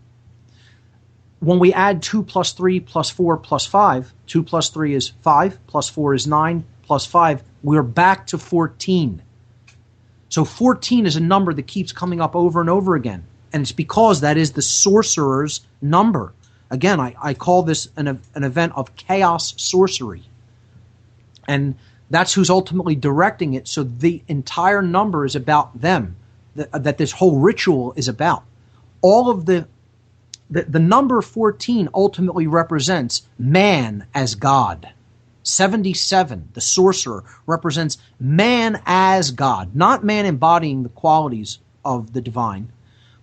When we add 2 plus 3 plus 4 plus 5, 2 plus 3 is 5, plus 4 is 9, plus 5, we're back to 14. So 14 is a number that keeps coming up over and over again. And it's because that is the sorcerer's number. Again, I call this an event of chaos sorcery. And that's who's ultimately directing it. So the entire number is about them, that this whole ritual is about. All of the number 14 ultimately represents man as God. 77, the sorcerer, represents man as God, not man embodying the qualities of the divine,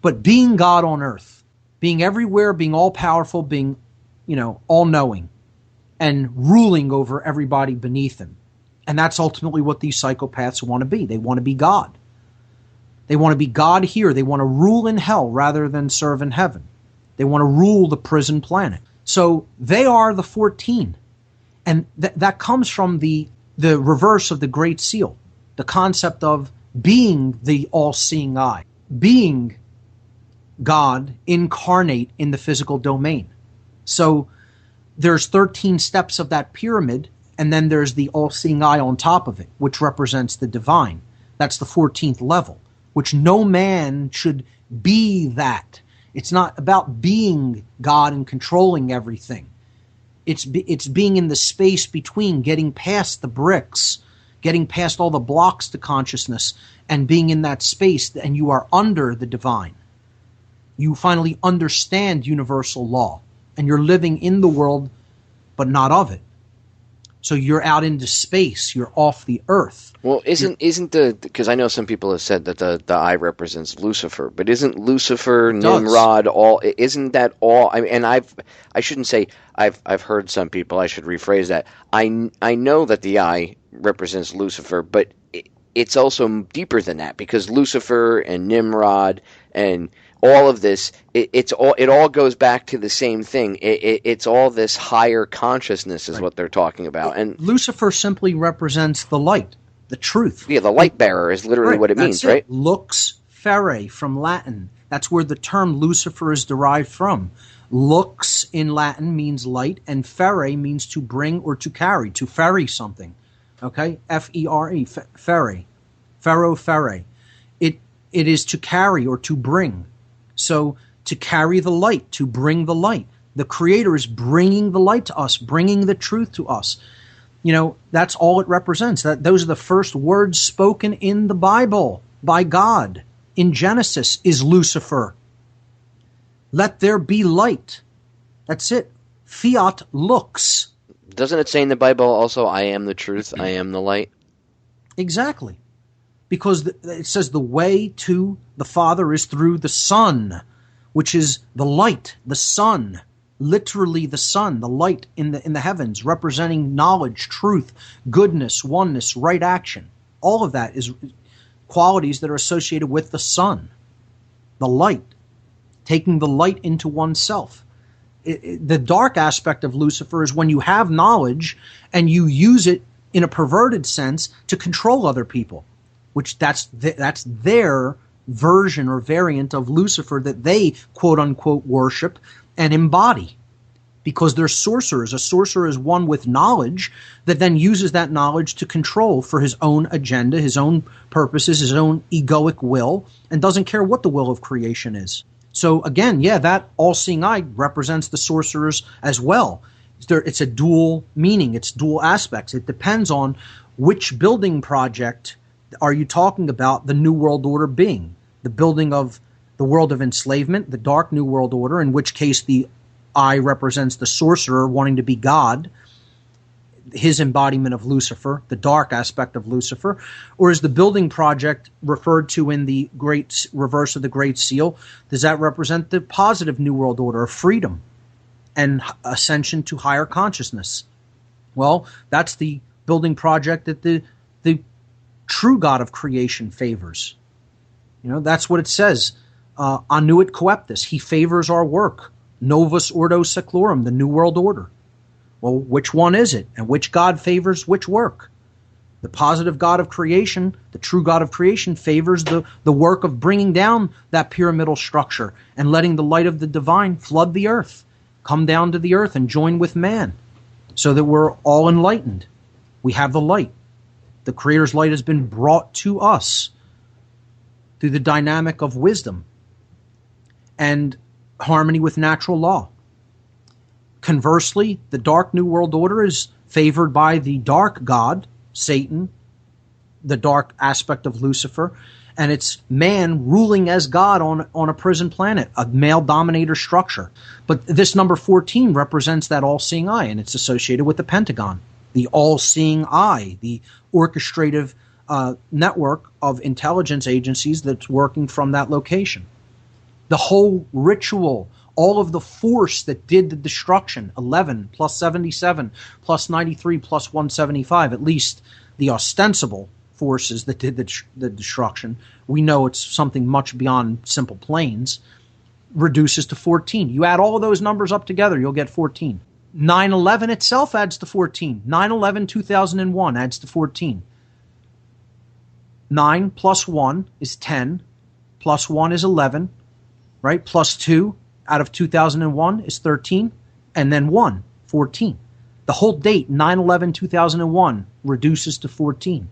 but being God on earth, being everywhere, being all-powerful, being, all-knowing, and ruling over everybody beneath him. And that's ultimately what these psychopaths want to be. They want to be God. They want to be God here. They want to rule in hell rather than serve in heaven. They want to rule the prison planet. So they are the 14. And that comes from the reverse of the Great Seal, the concept of being the all-seeing eye, being God incarnate in the physical domain. So there's 13 steps of that pyramid, and then there's the all-seeing eye on top of it, which represents the divine. That's the 14th level, which no man should be that. It's not about being God and controlling everything. It's being in the space between, getting past the bricks, getting past all the blocks to consciousness, and being in that space, and you are under the divine. You finally understand universal law, and you're living in the world, but not of it. So you're out into space. You're off the earth. Well, because I know some people have said that the eye represents Lucifer, but isn't Lucifer, Nimrod, all? Isn't that all? I mean, and I shouldn't say I've heard some people. I should rephrase that. I know that the eye represents Lucifer, but it's also deeper than that, because Lucifer and Nimrod and all of this, it all goes back to the same thing. It's all this higher consciousness is what they're talking about. And Lucifer simply represents the light, the truth. Yeah, the light bearer is literally what it means, right? Lux ferre from Latin. That's where the term Lucifer is derived from. Lux in Latin means light, and ferre means to bring or to carry, to ferry something. Okay? F-E-R-E, ferry. Ferro ferre. It is to carry or to bring. So to carry the light, to bring the light. The Creator is bringing the light to us, bringing the truth to us. That's all it represents. Those are the first words spoken in the Bible by God. In Genesis is Lucifer. Let there be light. That's it. Fiat lux. Doesn't it say in the Bible also, I am the truth, I am the light? Exactly. Because it says the way to the Father is through the Son, which is the light, the sun, literally the sun, the light in the heavens, representing knowledge, truth, goodness, oneness, right action. All of that is qualities that are associated with the sun, the light, taking the light into oneself. The dark aspect of Lucifer is when you have knowledge and you use it in a perverted sense to control other people. Which that's their version or variant of Lucifer that they quote-unquote worship and embody, because they're sorcerers. A sorcerer is one with knowledge that then uses that knowledge to control for his own agenda, his own purposes, his own egoic will, and doesn't care what the will of creation is. So again, that all-seeing eye represents the sorcerers as well. It's a dual meaning. It's dual aspects. It depends on which building project are you talking about the New World Order being. The building of the world of enslavement, the dark New World Order, in which case the eye represents the sorcerer wanting to be God, his embodiment of Lucifer, the dark aspect of Lucifer, or is the building project referred to in the great reverse of the Great Seal, does that represent the positive New World Order of freedom and ascension to higher consciousness? Well, that's the building project that the true God of creation favors. That's what it says. Annuit coeptus, he favors our work. Novus Ordo Seclorum, the New World Order. Well, which one is it? And which God favors which work? The positive God of creation, the true God of creation, favors the work of bringing down that pyramidal structure and letting the light of the divine flood the earth, come down to the earth and join with man so that we're all enlightened. We have the light. The Creator's light has been brought to us through the dynamic of wisdom and harmony with natural law. Conversely, the dark New World Order is favored by the dark God, Satan, the dark aspect of Lucifer, and it's man ruling as God on a prison planet, a male dominator structure. But this number 14 represents that all-seeing eye, and it's associated with the Pentagon, the all-seeing eye, the orchestrative network of intelligence agencies that's working from that location. The whole ritual, all of the force that did the destruction, 11 plus 77 plus 93 plus 175, at least the ostensible forces that did the destruction, we know it's something much beyond simple planes, reduces to 14. You add all of those numbers up together, you'll get 14. 9/11 itself adds to 14. 9/11 2001 adds to 14. 9 plus 1 is 10, plus 1 is 11, right? Plus 2 out of 2001 is 13, and then 1, 14. The whole date, 9/11/2001, reduces to 14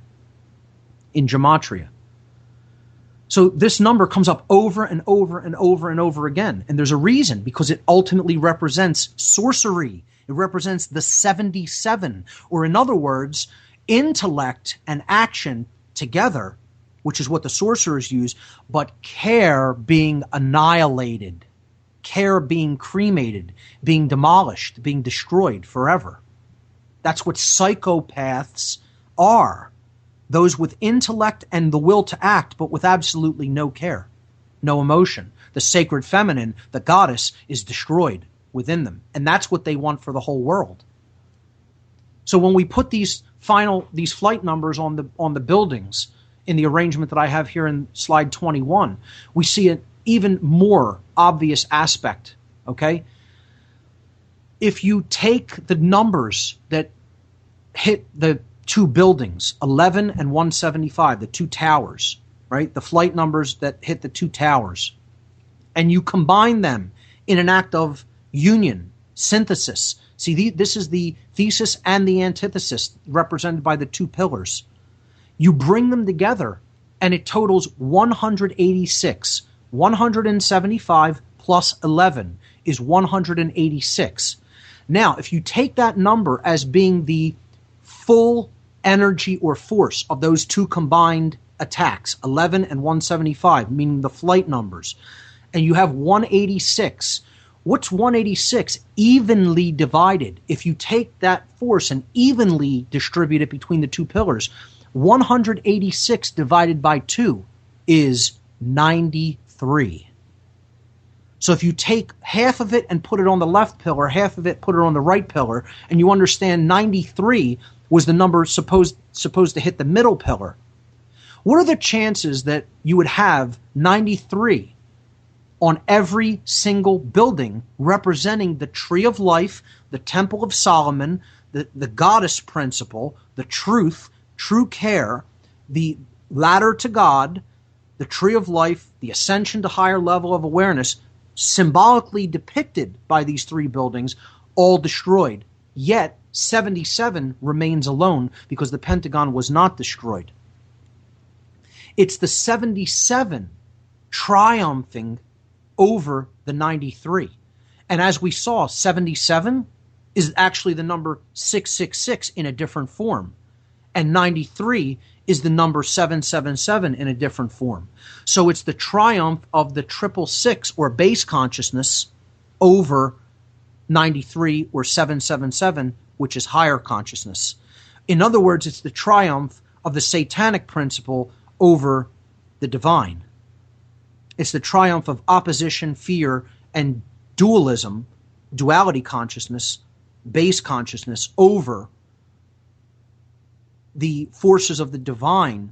in gematria. So this number comes up over and over and over and over again, and there's a reason, because it ultimately represents sorcery. It represents the 77, or in other words, intellect and action together, which is what the sorcerers use, but care being annihilated, care being cremated, being demolished, being destroyed forever. That's what psychopaths are. Those with intellect and the will to act, but with absolutely no care, no emotion. The sacred feminine, the goddess, is destroyed within them. And that's what they want for the whole world. So when we put these flight numbers on the buildings in the arrangement that I have here in slide 21, we see an even more obvious aspect, okay? If you take the numbers that hit the two buildings, 11 and 175, the two towers, right? The flight numbers that hit the two towers, and you combine them in an act of union, synthesis. See, this is the thesis and the antithesis represented by the two pillars. You bring them together, and it totals 186. 175 plus 11 is 186. Now, if you take that number as being the full energy or force of those two combined attacks, 11 and 175, meaning the flight numbers, and you have 186, what's 186 evenly divided? If you take that force and evenly distribute it between the two pillars, 186 divided by 2 is 93. So if you take half of it and put it on the left pillar, half of it put it on the right pillar, and you understand 93 was the number supposed to hit the middle pillar, what are the chances that you would have 93 on every single building representing the tree of life, the temple of Solomon, the goddess principle, the truth, true care, the ladder to God, the tree of life, the ascension to higher level of awareness, symbolically depicted by these three buildings, all destroyed. Yet 77 remains alone because the Pentagon was not destroyed. It's the 77 triumphing over the 93. And as we saw, 77 is actually the number 666 in a different form. And 93 is the number 777 in a different form. So it's the triumph of the 666 or base consciousness over 93 or 777, which is higher consciousness. In other words, it's the triumph of the satanic principle over the divine. It's the triumph of opposition, fear, and dualism, duality consciousness, base consciousness over the forces of the divine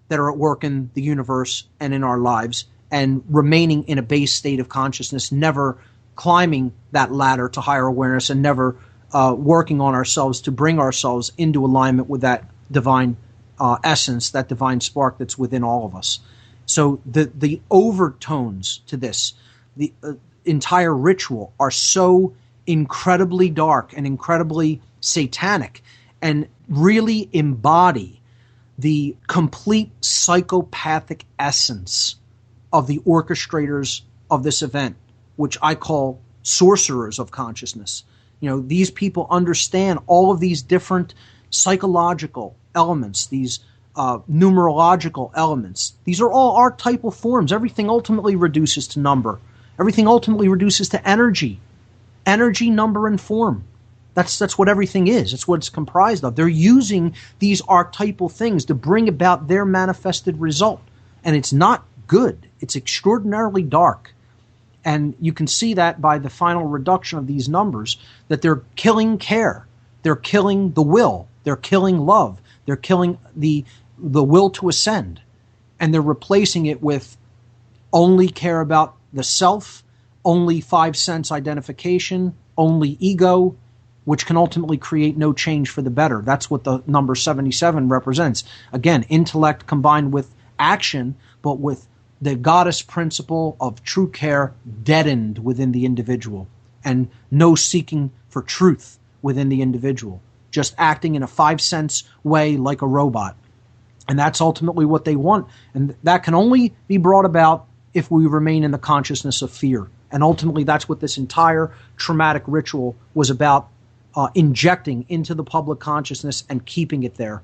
that are at work in the universe and in our lives, and remaining in a base state of consciousness, never climbing that ladder to higher awareness, and never working on ourselves to bring ourselves into alignment with that divine essence, that divine spark that's within all of us. So the overtones to this, the entire ritual, are so incredibly dark and incredibly satanic, and really embody the complete psychopathic essence of the orchestrators of this event, which I call sorcerers of consciousness. You know, these people understand all of these different psychological elements, these numerological elements. These are all archetypal forms. Everything ultimately reduces to number. Everything ultimately reduces to energy. Energy, number, and form. That's what everything is. It's what it's comprised of. They're using these archetypal things to bring about their manifested result. And it's not good. It's extraordinarily dark. And you can see that by the final reduction of these numbers, that they're killing care. They're killing the will. They're killing love. They're killing the will to ascend. And they're replacing it with only care about the self, only 5 sense identification, only ego, which can ultimately create no change for the better. That's what the number 77 represents. Again, intellect combined with action, but with the goddess principle of true care deadened within the individual, and no seeking for truth within the individual, just acting in a 5 sense way like a robot. And that's ultimately what they want. And that can only be brought about if we remain in the consciousness of fear. And ultimately that's what this entire traumatic ritual was about, injecting into the public consciousness and keeping it there.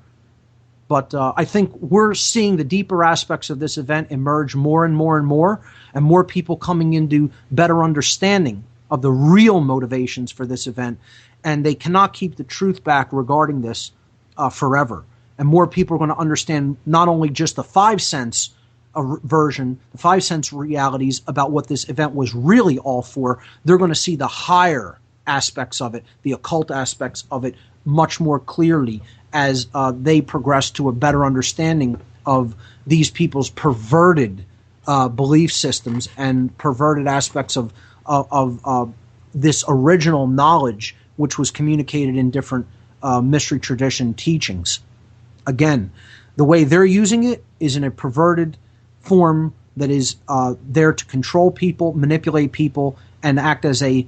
But I think we're seeing the deeper aspects of this event emerge more and more and more people coming into better understanding of the real motivations for this event. And they cannot keep the truth back regarding this forever. And more people are going to understand not only just the 5 sense version, the 5 sense realities about what this event was really all for. They're going to see the higher aspects of it, the occult aspects of it, much more clearly as they progress to a better understanding of these people's perverted belief systems and perverted aspects of this original knowledge, which was communicated in different mystery tradition teachings. Again, the way they're using it is in a perverted form that is there to control people, manipulate people, and act as a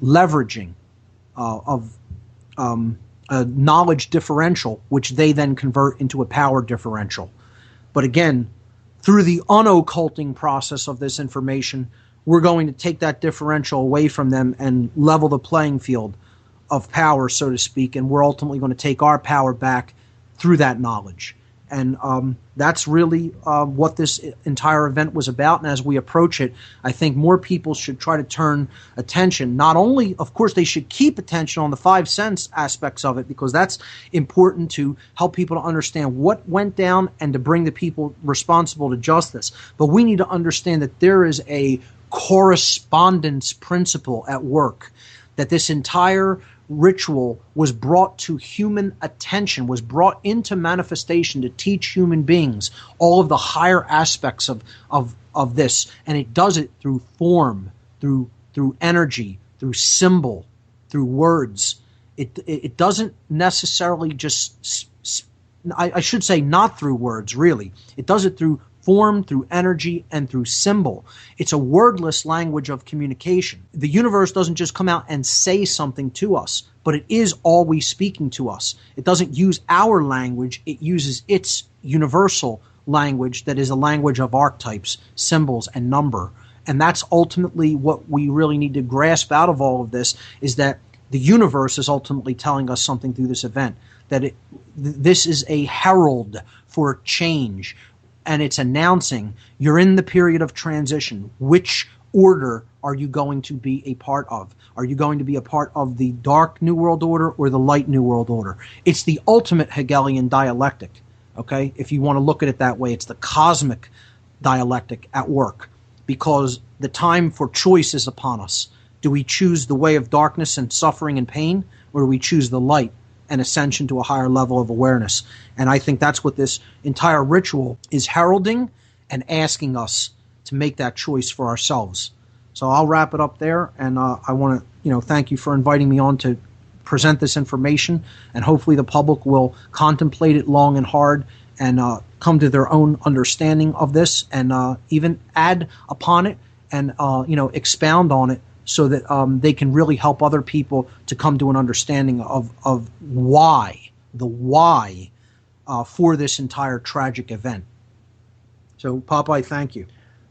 leveraging of a knowledge differential, which they then convert into a power differential. But again, through the unocculting process of this information, we're going to take that differential away from them and level the playing field of power, so to speak, and we're ultimately going to take our power back through that knowledge. And that's really what this entire event was about. And as we approach it, I think more people should try to turn attention. Not only, of course, they should keep attention on the 5 sense aspects of it, because that's important to help people to understand what went down and to bring the people responsible to justice. But we need to understand that there is a correspondence principle at work, that this entire ritual was brought to human attention, was brought into manifestation to teach human beings all of the higher aspects of this. And it does it through form, through energy, through symbol, through words. It doesn't necessarily just, I should say not through words, really. It does it through form, through energy, and through symbol. It's a wordless language of communication. The universe doesn't just come out and say something to us, but it is always speaking to us. It doesn't use our language, it uses its universal language that is a language of archetypes, symbols, and number. And that's ultimately what we really need to grasp out of all of this, is that the universe is ultimately telling us something through this event, that this is a herald for change. And it's announcing you're in the period of transition. Which order are you going to be a part of? Are you going to be a part of the dark New World Order or the light New World Order? It's the ultimate Hegelian dialectic, okay? If you want to look at it that way, it's the cosmic dialectic at work, because the time for choice is upon us. Do we choose the way of darkness and suffering and pain, or do we choose the light and ascension to a higher level of awareness. And I think that's what this entire ritual is heralding and asking us to make that choice for ourselves. So I'll wrap it up there, and I want to thank you for inviting me on to present this information, and hopefully the public will contemplate it long and hard and come to their own understanding of this, and even add upon it and expound on it, so that they can really help other people to come to an understanding of why for this entire tragic event. So, Popeye, thank you.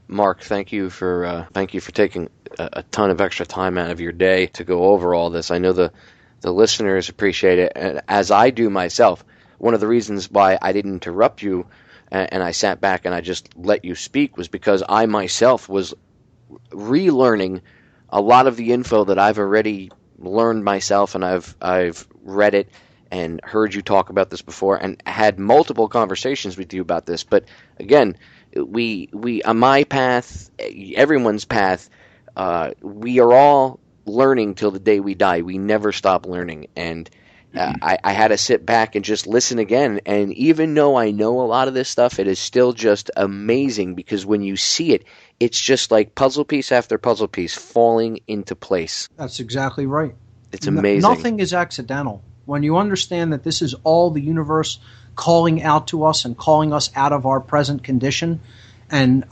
Mark, thank you for taking a ton of extra time out of your day to go over all this. I know the listeners appreciate it, and as I do myself. One of the reasons why I didn't interrupt you and I sat back and I just let you speak was because I myself was relearning a lot of the info that I've already learned myself, and I've read it and heard you talk about this before and had multiple conversations with you about this. But again, we on my path, everyone's path, we are all learning till the day we die. We never stop learning, and I had to sit back and just listen again. And even though I know a lot of this stuff, it is still just amazing, because when you see it, it's just like puzzle piece after puzzle piece falling into place. That's exactly right. It's amazing. Nothing is accidental. When you understand that this is all the universe calling out to us and calling us out of our present condition, and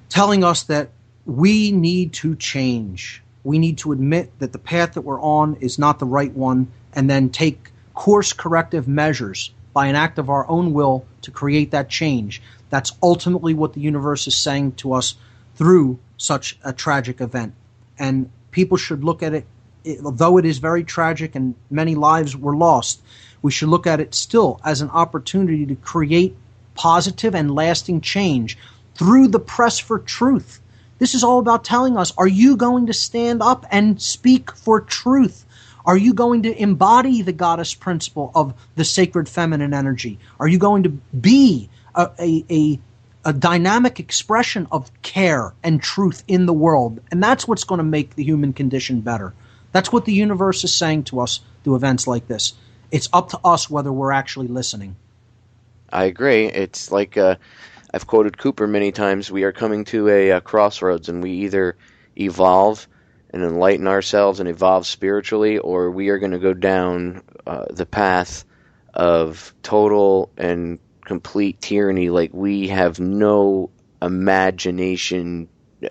telling us that we need to change. We need to admit that the path that we're on is not the right one, and then take course corrective measures by an act of our own will to create that change. That's ultimately what the universe is saying to us through such a tragic event. And people should look at it, though it is very tragic and many lives were lost, we should look at it still as an opportunity to create positive and lasting change through the press for truth. This is all about telling us, are you going to stand up and speak for truth? Are you going to embody the goddess principle of the sacred feminine energy? Are you going to be a dynamic expression of care and truth in the world? And that's what's going to make the human condition better. That's what the universe is saying to us through events like this. It's up to us whether we're actually listening. I agree. It's like I've quoted Cooper many times. We are coming to a crossroads, and we either evolve and enlighten ourselves and evolve spiritually, or we are going to go down the path of total and complete tyranny. Like, we have no imagination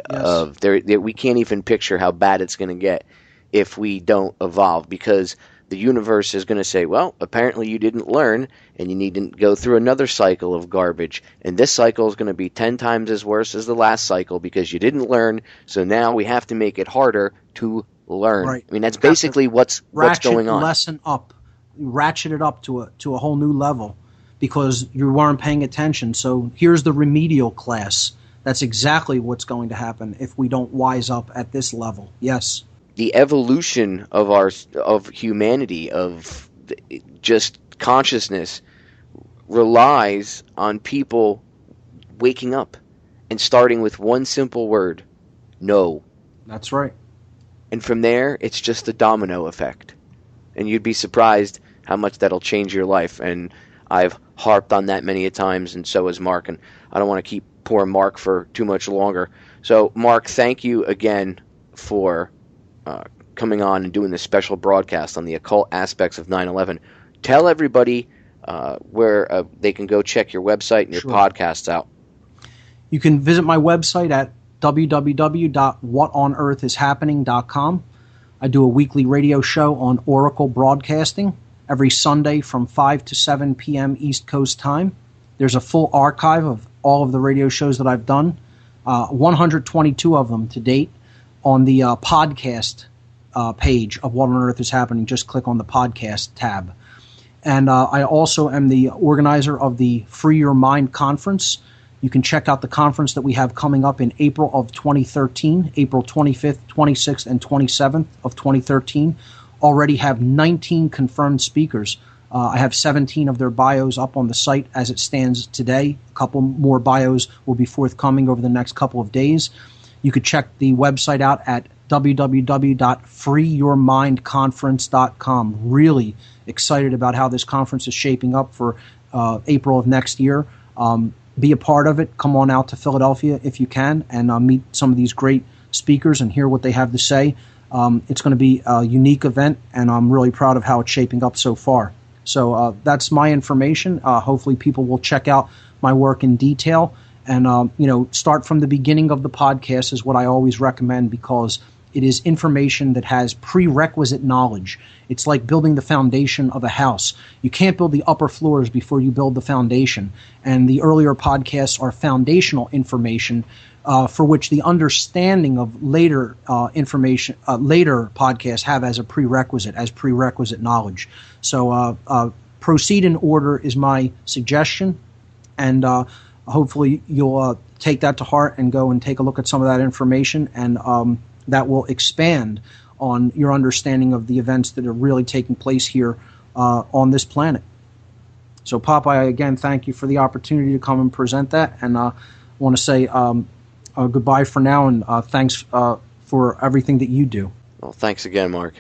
of there. We can't even picture how bad it's going to get if we don't evolve, because the universe is going to say, well, apparently you didn't learn, and you need to go through another cycle of garbage. And this cycle is going to be 10 times as worse as the last cycle because you didn't learn, so now we have to make it harder to learn. Right. I mean, that's basically what's going on. Lesson up. Ratchet it up to a whole new level because you weren't paying attention. So here's the remedial class. That's exactly what's going to happen if we don't wise up at this level. Yes. The evolution of humanity, of just consciousness, relies on people waking up and starting with one simple word: no. That's right. And from there, it's just a domino effect. And you'd be surprised how much that'll change your life. And I've harped on that many a times, and so has Mark. And I don't want to keep poor Mark for too much longer. So, Mark, thank you again for coming on and doing this special broadcast on the occult aspects of 9/11. Tell everybody where they can go check your website and your podcasts out. You can visit my website at www.whatonearthishappening.com. I do a weekly radio show on Oracle Broadcasting every Sunday from 5 to 7 p.m. East Coast time. There's a full archive of all of the radio shows that I've done, 122 of them to date, on the podcast page of What on Earth is Happening. Just click on the podcast tab. And I also am the organizer of the Free Your Mind Conference. You can check out the conference that we have coming up in April of 2013, April 25th, 26th, and 27th of 2013. Already have 19 confirmed speakers. I have 17 of their bios up on the site as it stands today. A couple more bios will be forthcoming over the next couple of days. You could check the website out at www.freeyourmindconference.com. Really excited about how this conference is shaping up for April of next year. Be a part of it. Come on out to Philadelphia if you can and meet some of these great speakers and hear what they have to say. It's going to be a unique event, and I'm really proud of how it's shaping up so far. So that's my information. Hopefully people will check out my work in detail and, start from the beginning of the podcast is what I always recommend, because it is information that has prerequisite knowledge. It's like building the foundation of a house. You can't build the upper floors before you build the foundation. And the earlier podcasts are foundational information for which the understanding of later information, later podcasts have as prerequisite knowledge. So proceed in order is my suggestion, and hopefully you'll take that to heart and go and take a look at some of that information, and that will expand on your understanding of the events that are really taking place here on this planet. So Popeye, again, thank you for the opportunity to come and present that, and I want to say goodbye for now, and thanks for everything that you do. Well, thanks again, Mark.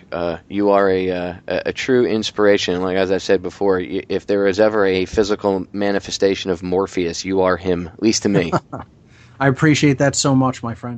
You are a true inspiration. Like as I said before, if there is ever a physical manifestation of Morpheus, you are him, at least to me. I appreciate that so much, my friend.